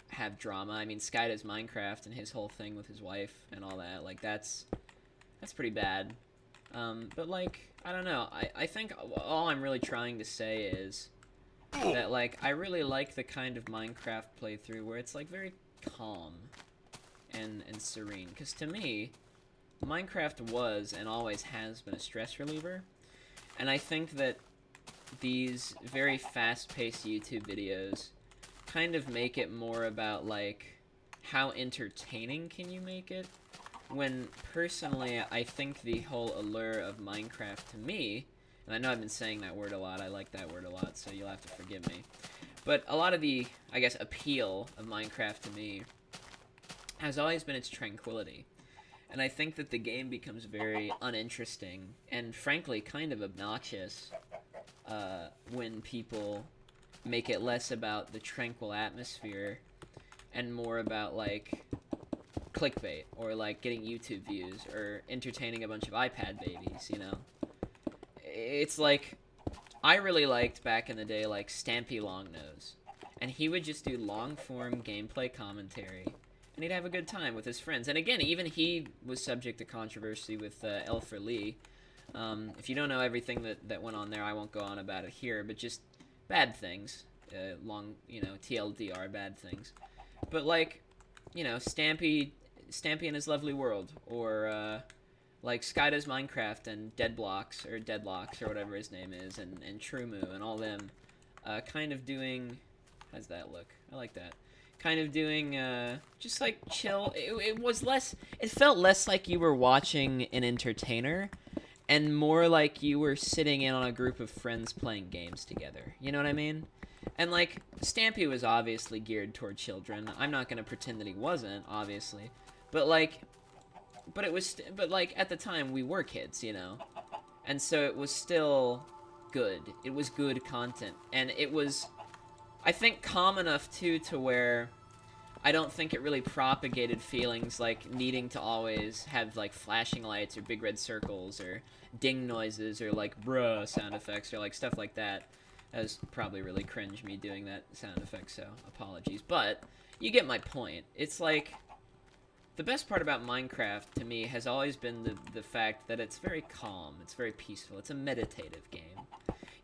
have drama. I mean, Sky does Minecraft and his whole thing with his wife and all that, like, that's pretty bad. But, like, I don't know. I think all I'm really trying to say is that, like, I really like the kind of Minecraft playthrough where it's, like, very calm and serene. Because to me, Minecraft was and always has been a stress reliever. And I think that these very fast-paced YouTube videos kind of make it more about, like, how entertaining can you make it, when, personally, I think the whole allure of Minecraft to me, and I know I've been saying that word a lot, I like that word a lot, so you'll have to forgive me, but a lot of the, I guess, appeal of Minecraft to me has always been its tranquility. And I think that the game becomes very uninteresting and, frankly, kind of obnoxious when people make it less about the tranquil atmosphere and more about like clickbait or like getting YouTube views or entertaining a bunch of iPad babies, you know. It's like I really liked back in the day like Stampy Longnose. And he would just do long form gameplay commentary and he'd have a good time with his friends. And again, even he was subject to controversy with Elfer Lee. If you don't know everything that went on there, I won't go on about it here, but just bad things. TLDR, bad things. But like, Stampy in his lovely world, or like Skydoes Minecraft and Deadlocks or whatever his name is, and Truemu and all them, kind of doing. How's that look? I like that. Kind of doing just like chill. It was less. It felt less like you were watching an entertainer, and more like you were sitting in on a group of friends playing games together. You know what I mean? And like Stampy was obviously geared toward children. I'm not gonna pretend that he wasn't, obviously, but like at the time we were kids, you know, and so it was still good. It was good content, and it was, I think, calm enough too to where I don't think it really propagated feelings like needing to always have like flashing lights or big red circles or ding noises or like bruh sound effects or like stuff like that. That was probably really cringe, me doing that sound effect, so apologies. But you get my point. It's like the best part about Minecraft to me has always been the fact that it's very calm, it's very peaceful, it's a meditative game.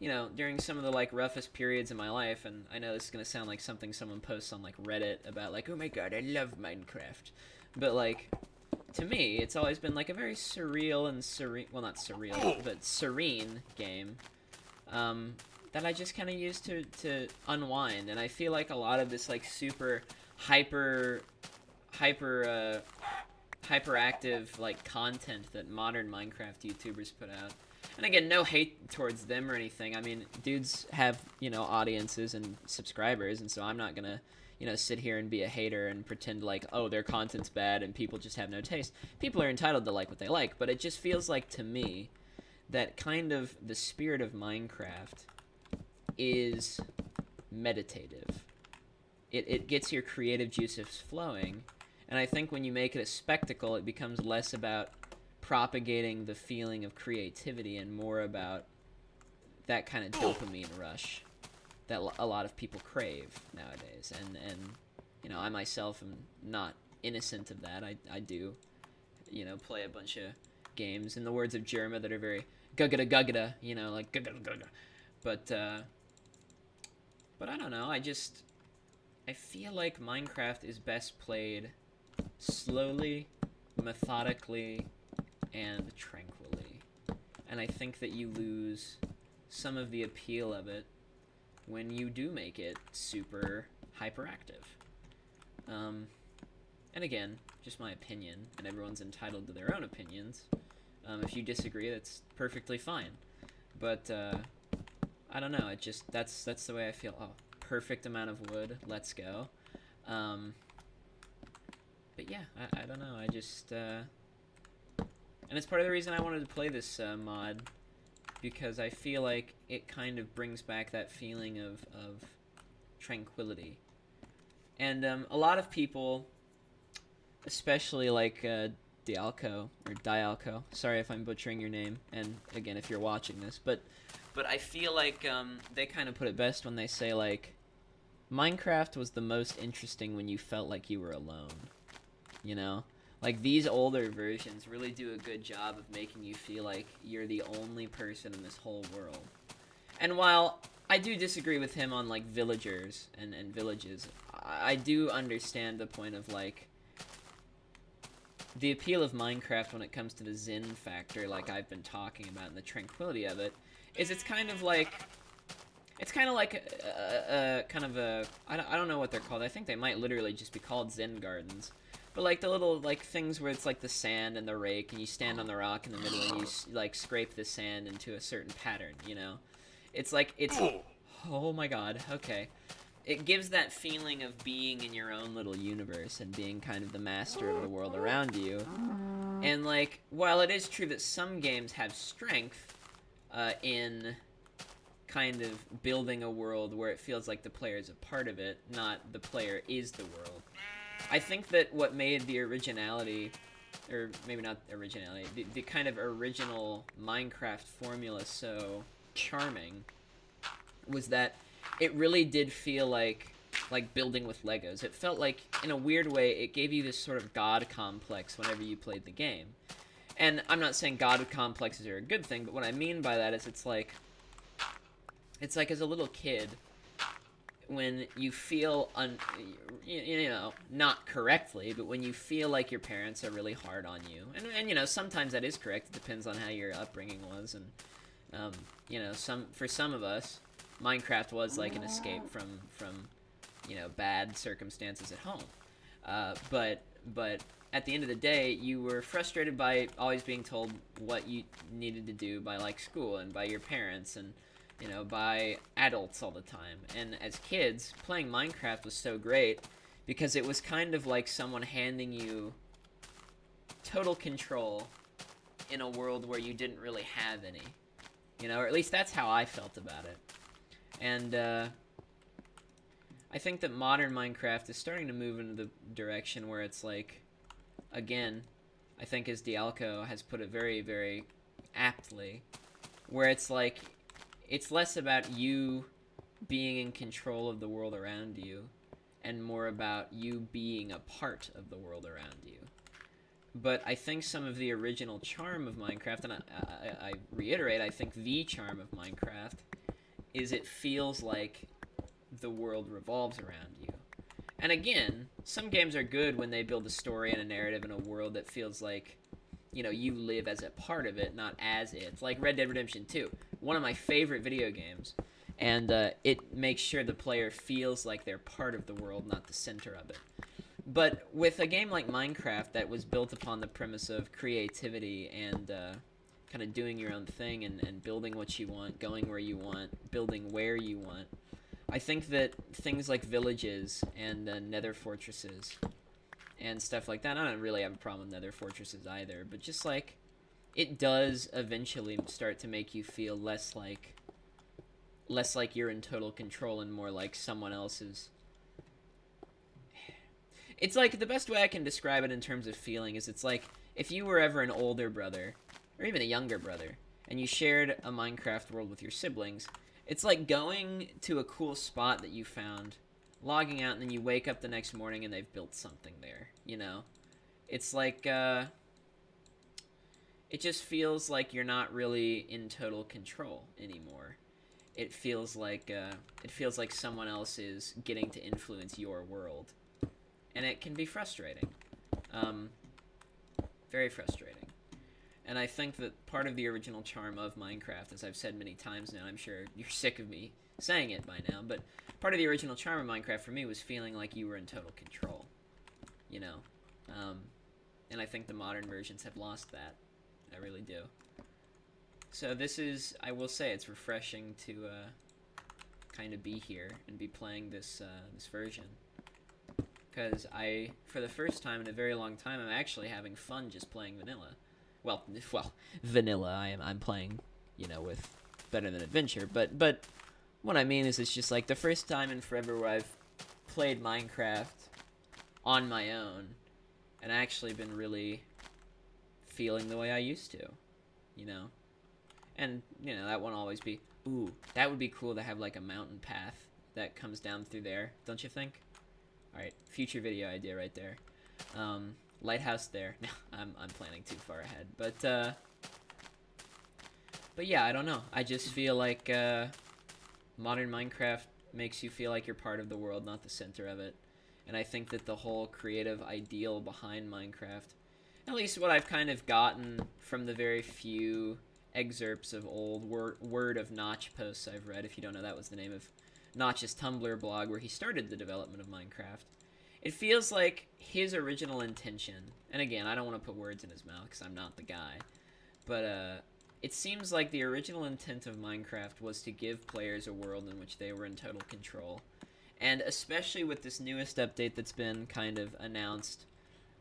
You know, during some of the like roughest periods in my life, and I know this is gonna sound like something someone posts on like Reddit about like, oh my god, I love Minecraft, but like to me, it's always been like a very surreal and not surreal, but serene game that I just kind of use to unwind. And I feel like a lot of this like super hyperactive like content that modern Minecraft YouTubers put out. And again, no hate towards them or anything. I mean, dudes have, audiences and subscribers, and so I'm not gonna, sit here and be a hater and pretend like, oh, their content's bad and people just have no taste. People are entitled to like what they like, but it just feels like to me that kind of the spirit of Minecraft is meditative. It gets your creative juices flowing, and I think when you make it a spectacle, it becomes less about propagating the feeling of creativity and more about that kind of dopamine rush that a lot of people crave nowadays. And I myself am not innocent of that. I do, play a bunch of games, in the words of Jerma, that are very guggada guggada, like guggada guggada. But I don't know, I feel like Minecraft is best played slowly, methodically, and tranquilly. And I think that you lose some of the appeal of it when you do make it super hyperactive. And again, just my opinion, and everyone's entitled to their own opinions. If you disagree, that's perfectly fine. But I don't know, that's the way I feel. Oh, perfect amount of wood, let's go. But yeah, I don't know, and it's part of the reason I wanted to play this mod, because I feel like it kind of brings back that feeling of tranquility. And a lot of people, especially like Dialco, sorry if I'm butchering your name, and again, if you're watching this, but I feel like they kind of put it best when they say, like, Minecraft was the most interesting when you felt like you were alone, Like, these older versions really do a good job of making you feel like you're the only person in this whole world. And while I do disagree with him on, like, villagers and villages, I do understand the point of, like, the appeal of Minecraft when it comes to the Zen factor, like I've been talking about, and the tranquility of it, is it's kind of like I don't know what they're called. I think they might literally just be called Zen gardens. But like the little like things where it's like the sand and the rake, and you stand on the rock in the middle and you like scrape the sand into a certain pattern, It's like oh my god, okay. It gives that feeling of being in your own little universe and being kind of the master of the world around you. And like, while it is true that some games have strength in kind of building a world where it feels like the player is a part of it, not the player is the world. I think that what made the originality, or maybe not originality, the kind of original Minecraft formula so charming was that it really did feel like building with Legos. It felt like, in a weird way, it gave you this sort of god complex whenever you played the game. And I'm not saying god complexes are a good thing, but what I mean by that is it's like as a little kid, when you feel not correctly, but when you feel like your parents are really hard on you, and sometimes that is correct. It depends on how your upbringing was, and for some of us, Minecraft was like an escape from bad circumstances at home. But at the end of the day, you were frustrated by always being told what you needed to do by like school and by your parents and by adults all the time. And as kids, playing Minecraft was so great because it was kind of like someone handing you total control in a world where you didn't really have any. Or at least that's how I felt about it. And I think that modern Minecraft is starting to move into the direction where it's like, again, I think as Dialco has put it very, very aptly, where it's like, it's less about you being in control of the world around you and more about you being a part of the world around you. But I think some of the original charm of Minecraft, and I reiterate, I think the charm of Minecraft is it feels like the world revolves around you. And again, some games are good when they build a story and a narrative in a world that feels like you live as a part of it, not as it. It's like Red Dead Redemption 2, one of my favorite video games, and it makes sure the player feels like they're part of the world, not the center of it. But with a game like Minecraft that was built upon the premise of creativity and kind of doing your own thing and building what you want, going where you want, building where you want, I think that things like villages and nether fortresses and stuff like that, I don't really have a problem with nether fortresses either, but just like, it does eventually start to make you feel less like you're in total control and more like someone else's. It's like, the best way I can describe it in terms of feeling is it's like if you were ever an older brother or even a younger brother and you shared a Minecraft world with your siblings. It's like going to a cool spot that you found, logging out, and then you wake up the next morning and they've built something there, It's like, it just feels like you're not really in total control anymore. It feels like someone else is getting to influence your world. And it can be frustrating. Very frustrating. And I think that part of the original charm of Minecraft, as I've said many times now, I'm sure you're sick of me saying it by now, but part of the original charm of Minecraft for me was feeling like you were in total control, and I think the modern versions have lost that. I really do. So this is, I will say, it's refreshing to kind of be here and be playing this version, because for the first time in a very long time, I'm actually having fun just playing vanilla. Well, vanilla. I'm playing, with better than adventure. But what I mean is, it's just like the first time in forever where I've played Minecraft on my own and actually been really feeling the way I used to, And that won't always be. Ooh, that would be cool to have like a mountain path that comes down through there, don't you think? All right, future video idea right there. Lighthouse there. No, I'm planning too far ahead. But yeah, I don't know. I just feel like modern Minecraft makes you feel like you're part of the world, not the center of it. And I think that the whole creative ideal behind Minecraft, at least what I've kind of gotten from the very few excerpts of old Word of Notch posts I've read, if you don't know, that was the name of Notch's Tumblr blog where he started the development of Minecraft. It feels like his original intention, and again, I don't want to put words in his mouth because I'm not the guy, but it seems like the original intent of Minecraft was to give players a world in which they were in total control. And especially with this newest update that's been kind of announced,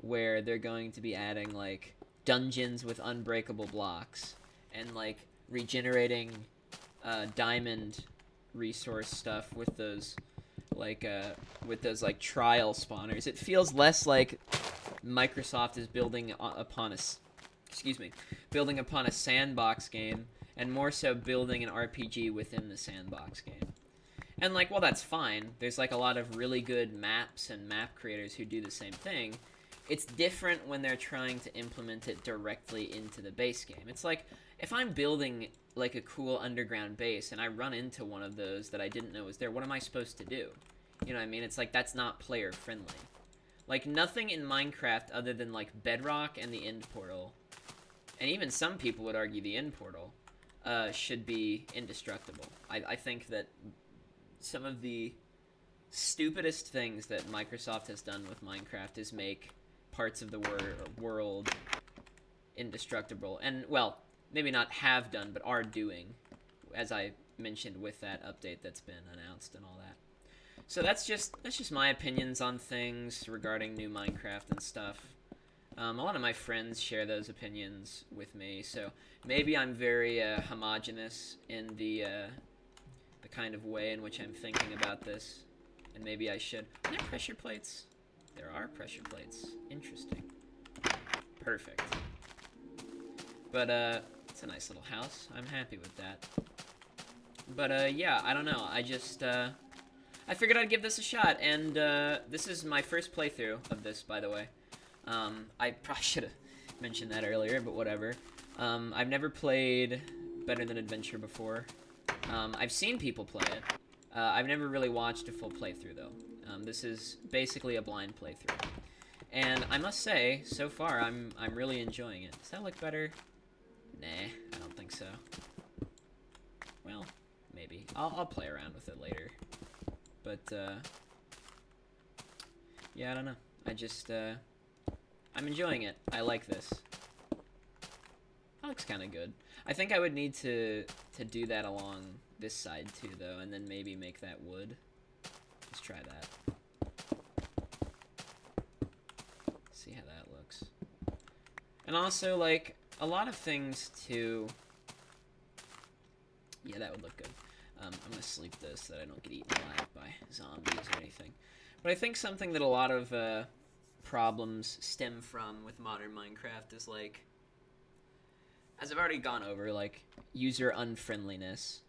where they're going to be adding, like, dungeons with unbreakable blocks, and, like, regenerating diamond resource stuff with those like trial spawners. It feels less like Microsoft is building upon a excuse me, building upon a sandbox game, and more so building an RPG within the sandbox game. And like, well, that's fine. There's like a lot of really good maps and map creators who do the same thing. It's different when they're trying to implement it directly into the base game. It's like, if I'm building like a cool underground base and I run into one of those that I didn't know was there, what am I supposed to do? You know what I mean? It's like, that's not player friendly. Like, nothing in Minecraft other than like Bedrock and the end portal, and even some people would argue the end portal, should be indestructible. I think that some of the stupidest things that Microsoft has done with Minecraft is make parts of the world indestructible. And, well, maybe not have done, but are doing, as I mentioned with that update that's been announced and all that. So that's just my opinions on things regarding new Minecraft and stuff. A lot of my friends share those opinions with me, so maybe I'm very homogenous in the kind of way in which I'm thinking about this, and maybe I should. Are there pressure plates? There are pressure plates. Interesting. Perfect. But it's a nice little house. I'm happy with that. But yeah, I don't know. I figured I'd give this a shot, and this is my first playthrough of this, by the way. I probably should have mentioned that earlier, but whatever. I've never played Better Than Adventure before. I've seen people play it. I've never really watched a full playthrough, though. This is basically a blind playthrough. And I must say, so far, I'm really enjoying it. Does that look better? Nah, I don't think so. Well, maybe. I'll play around with it later. But, yeah, I don't know. I'm enjoying it. I like this. That looks kind of good. I think I would need to do that along this side, too, though, and then maybe make that wood. Let's try that. See how that looks. And also, like, a lot of things, too... Yeah, that would look good. I'm gonna sleep this so that I don't get eaten alive by zombies or anything. But I think something that a lot of problems stem from with modern Minecraft is, like, as I've already gone over, like, user unfriendliness,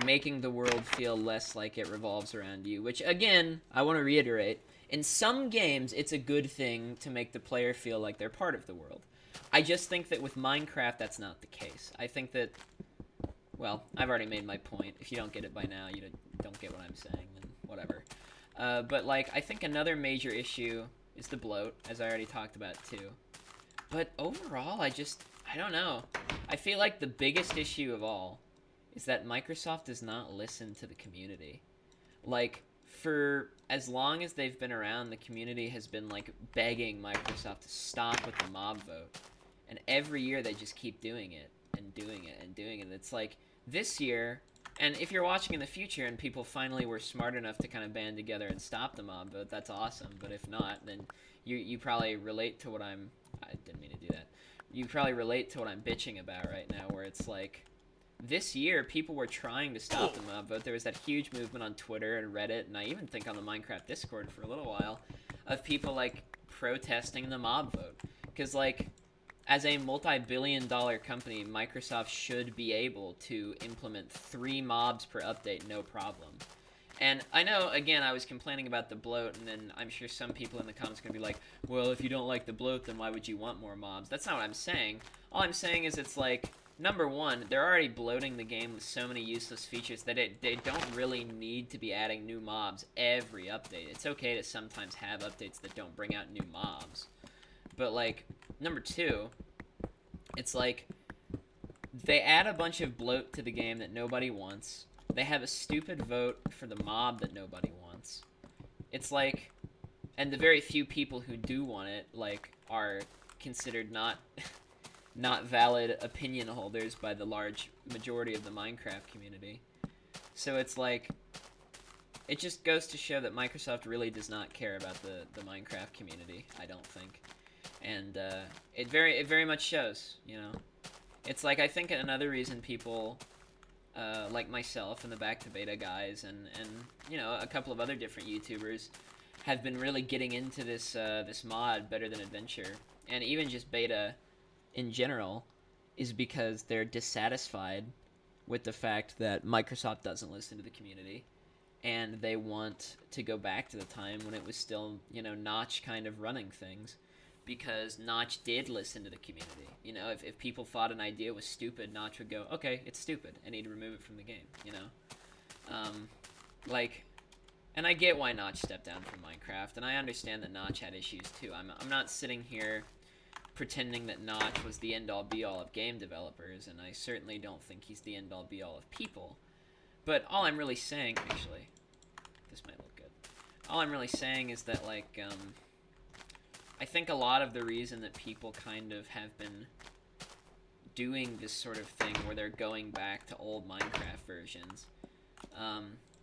making the world feel less like it revolves around you, which, again, I want to reiterate, in some games, it's a good thing to make the player feel like they're part of the world. I just think that with Minecraft, that's not the case. I think that, well, I've already made my point. If you don't get it by now, you don't get what I'm saying, then whatever. But, like, I think another major issue is the bloat, as I already talked about, too. But overall, I don't know. I feel like the biggest issue of all is that Microsoft does not listen to the community. Like, for as long as they've been around, the community has been, like, begging Microsoft to stop with the mob vote. And every year they just keep doing it, and doing it, and doing it. It's like, this year... And if you're watching in the future and people finally were smart enough to kind of band together and stop the mob vote, that's awesome. But if not, then you probably relate to what I didn't mean to do that. You probably relate to what I'm bitching about right now, where it's like, this year, people were trying to stop the mob vote. There was that huge movement on Twitter and Reddit, and I even think on the Minecraft Discord for a little while, of people, like, protesting the mob vote. Because, like... As a multi-billion-dollar company, Microsoft should be able to implement 3 mobs per update, no problem. And I know, again, I was complaining about the bloat, and then I'm sure some people in the comments are going to be like, well, if you don't like the bloat, then why would you want more mobs? That's not what I'm saying. All I'm saying is it's like, number one, they're already bloating the game with so many useless features that they don't really need to be adding new mobs every update. It's okay to sometimes have updates that don't bring out new mobs. But, like, number two, it's like, they add a bunch of bloat to the game that nobody wants. They have a stupid vote for the mob that nobody wants. It's like, and the very few people who do want it, like, are considered not valid opinion holders by the large majority of the Minecraft community. So it's like, it just goes to show that Microsoft really does not care about the Minecraft community, I don't think. And it very much shows, you know. It's like, I think another reason people like myself and the Back to Beta guys, and you know, a couple of other different YouTubers have been really getting into this mod, Better Than Adventure, and even just beta in general, is because they're dissatisfied with the fact that Microsoft doesn't listen to the community, and they want to go back to the time when it was still, you know, Notch kind of running things, because Notch did listen to the community. You know, if people thought an idea was stupid, Notch would go, okay, it's stupid, and he'd remove it from the game, you know? Like, and I get why Notch stepped down from Minecraft, and I understand that Notch had issues too. I'm not sitting here pretending that Notch was the end-all be-all of game developers, and I certainly don't think he's the end-all be-all of people. But all I'm really saying, actually, this might look good. All I'm really saying is that, like, I think a lot of the reason that people kind of have been doing this sort of thing where they're going back to old Minecraft versions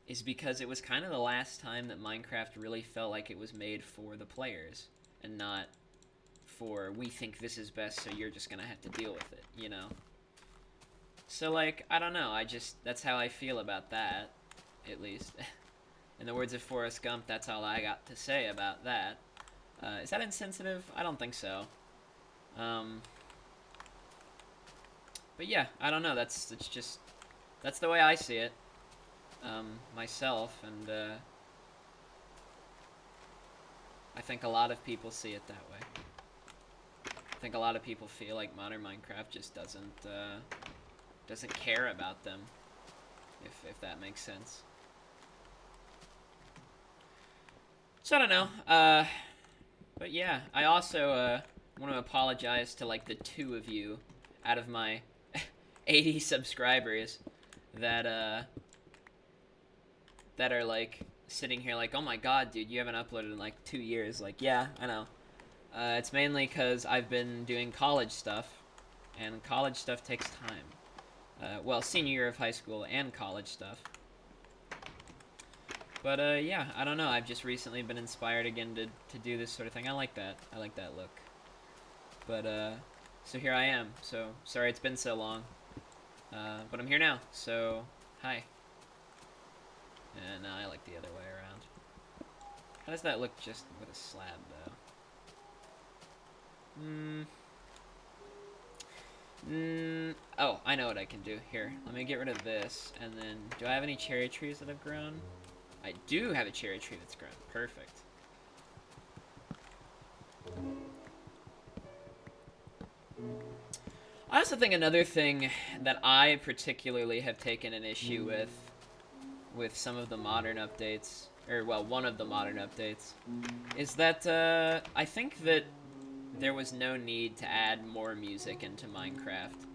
is because it was kind of the last time that Minecraft really felt like it was made for the players and not for, we think this is best, so you're just gonna have to deal with it, you know? So, like, I don't know, that's how I feel about that, at least. In the words of Forrest Gump, that's all I got to say about that. Is that insensitive? I don't think so. But yeah, I don't know, that's the way I see it, myself, and, I think a lot of people see it that way. I think a lot of people feel like modern Minecraft just doesn't care about them, if that makes sense. So I don't know, but yeah, I also want to apologize to like the 2 of you out of my 80 subscribers that are like sitting here like, oh my god, dude, you haven't uploaded in like 2 years. Like, yeah, I know. It's mainly because I've been doing college stuff, and college stuff takes time. Well, senior year of high school and college stuff. But, yeah, I don't know. I've just recently been inspired again to do this sort of thing. I like that. I like that look. But, so here I am. So, sorry it's been so long. But I'm here now, so, hi. And I like the other way around. How does that look just with a slab, though? Oh, I know what I can do. Here, let me get rid of this, and then, do I have any cherry trees that have grown? I do have a cherry tree that's grown. Perfect. I also think another thing that I particularly have taken an issue with some of the modern updates, or, well, one of the modern updates, is that, I think that there was no need to add more music into Minecraft.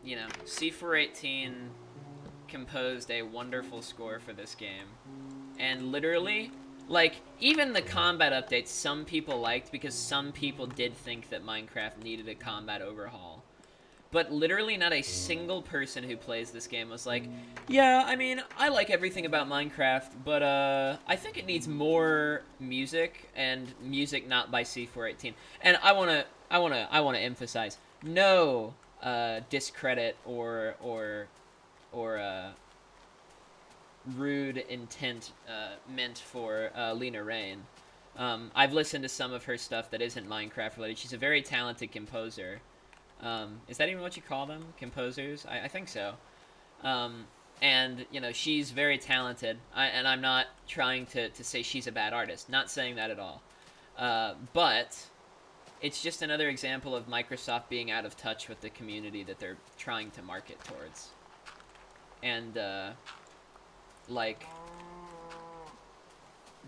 You know, C418 composed a wonderful score for this game, and literally, like, even the combat updates some people liked because some people did think that Minecraft needed a combat overhaul. But literally not a single person who plays this game was like, yeah, I mean, I like everything about Minecraft, but I think it needs more music, and music not by C418. And I wanna emphasize, no discredit or rude intent meant for Lena Raine. I've listened to some of her stuff that isn't Minecraft related. She's a very talented composer. Is that even what you call them? Composers? I think so. And, you know, she's very talented. And I'm not trying to say she's a bad artist. Not saying that at all. But it's just another example of Microsoft being out of touch with the community that they're trying to market towards. And, like,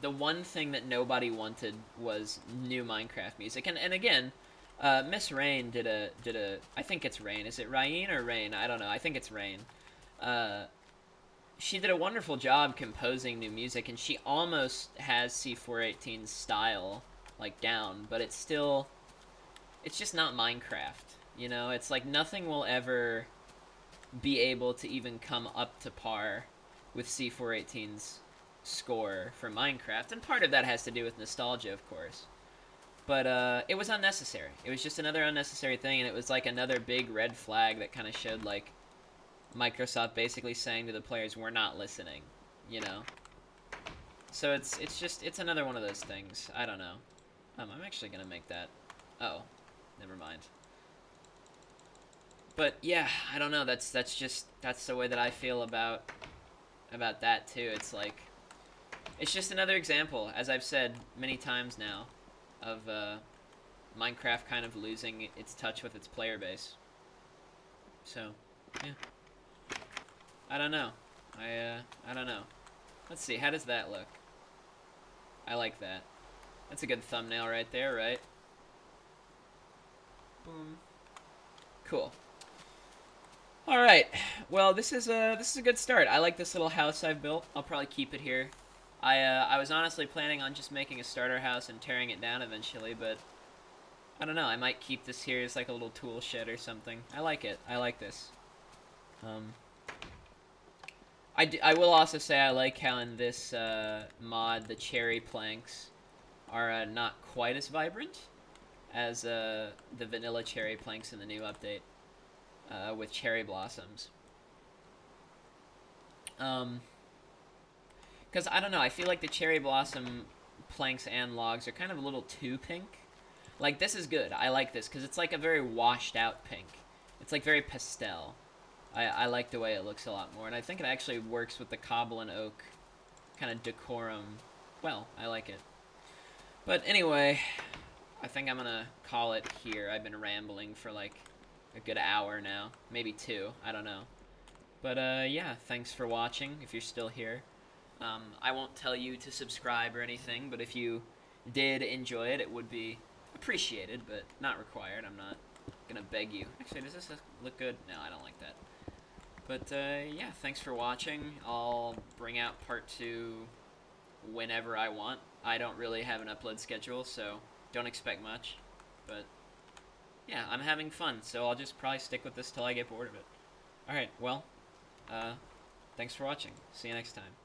the one thing that nobody wanted was new Minecraft music. And again, Miss Rain did a I think it's Rain. Is it Rain or Rain? I don't know. I think it's Rain. She did a wonderful job composing new music, and she almost has C418's style, like, down, but it's just not Minecraft, you know? It's like nothing will ever be able to even come up to par with C418's score for Minecraft, and part of that has to do with nostalgia, of course. But it was unnecessary. It was just another unnecessary thing, and it was like another big red flag that kind of showed, like, Microsoft basically saying to the players, "We're not listening," you know. So it's another one of those things. I don't know. I'm actually gonna make that. Oh, never mind. But yeah, I don't know. That's the way that I feel about that too. It's like it's just another example, as I've said many times now, of Minecraft kind of losing its touch with its player base. So yeah, I don't know. I don't know. Let's see. How does that look? I like that. That's a good thumbnail right there, right? Boom. Cool. All right. Well, this is a good start. I like this little house I've built. I'll probably keep it here. I was honestly planning on just making a starter house and tearing it down eventually, but I don't know. I might keep this here as like a little tool shed or something. I like it. I like this. Um, I will also say I like how in this mod the cherry planks are not quite as vibrant as the vanilla cherry planks in the new update with cherry blossoms. Because I don't know, I feel like the cherry blossom planks and logs are kind of a little too pink. Like, this is good. I like this because it's like a very washed out pink. It's like very pastel. I like the way it looks a lot more, and I think it actually works with the cobble and oak kind of decorum. Well, I like it. But anyway, I think I'm gonna call it here. I've been rambling for like a good hour now, maybe 2. I don't know. But yeah, thanks for watching. If you're still here, I won't tell you to subscribe or anything. But if you did enjoy it, it would be appreciated, but not required. I'm not gonna beg you. Actually, does this look good? No, I don't like that. But yeah, thanks for watching. I'll bring out part 2 whenever I want. I don't really have an upload schedule, so don't expect much. But yeah, I'm having fun, so I'll just probably stick with this till I get bored of it. Alright, well, thanks for watching. See you next time.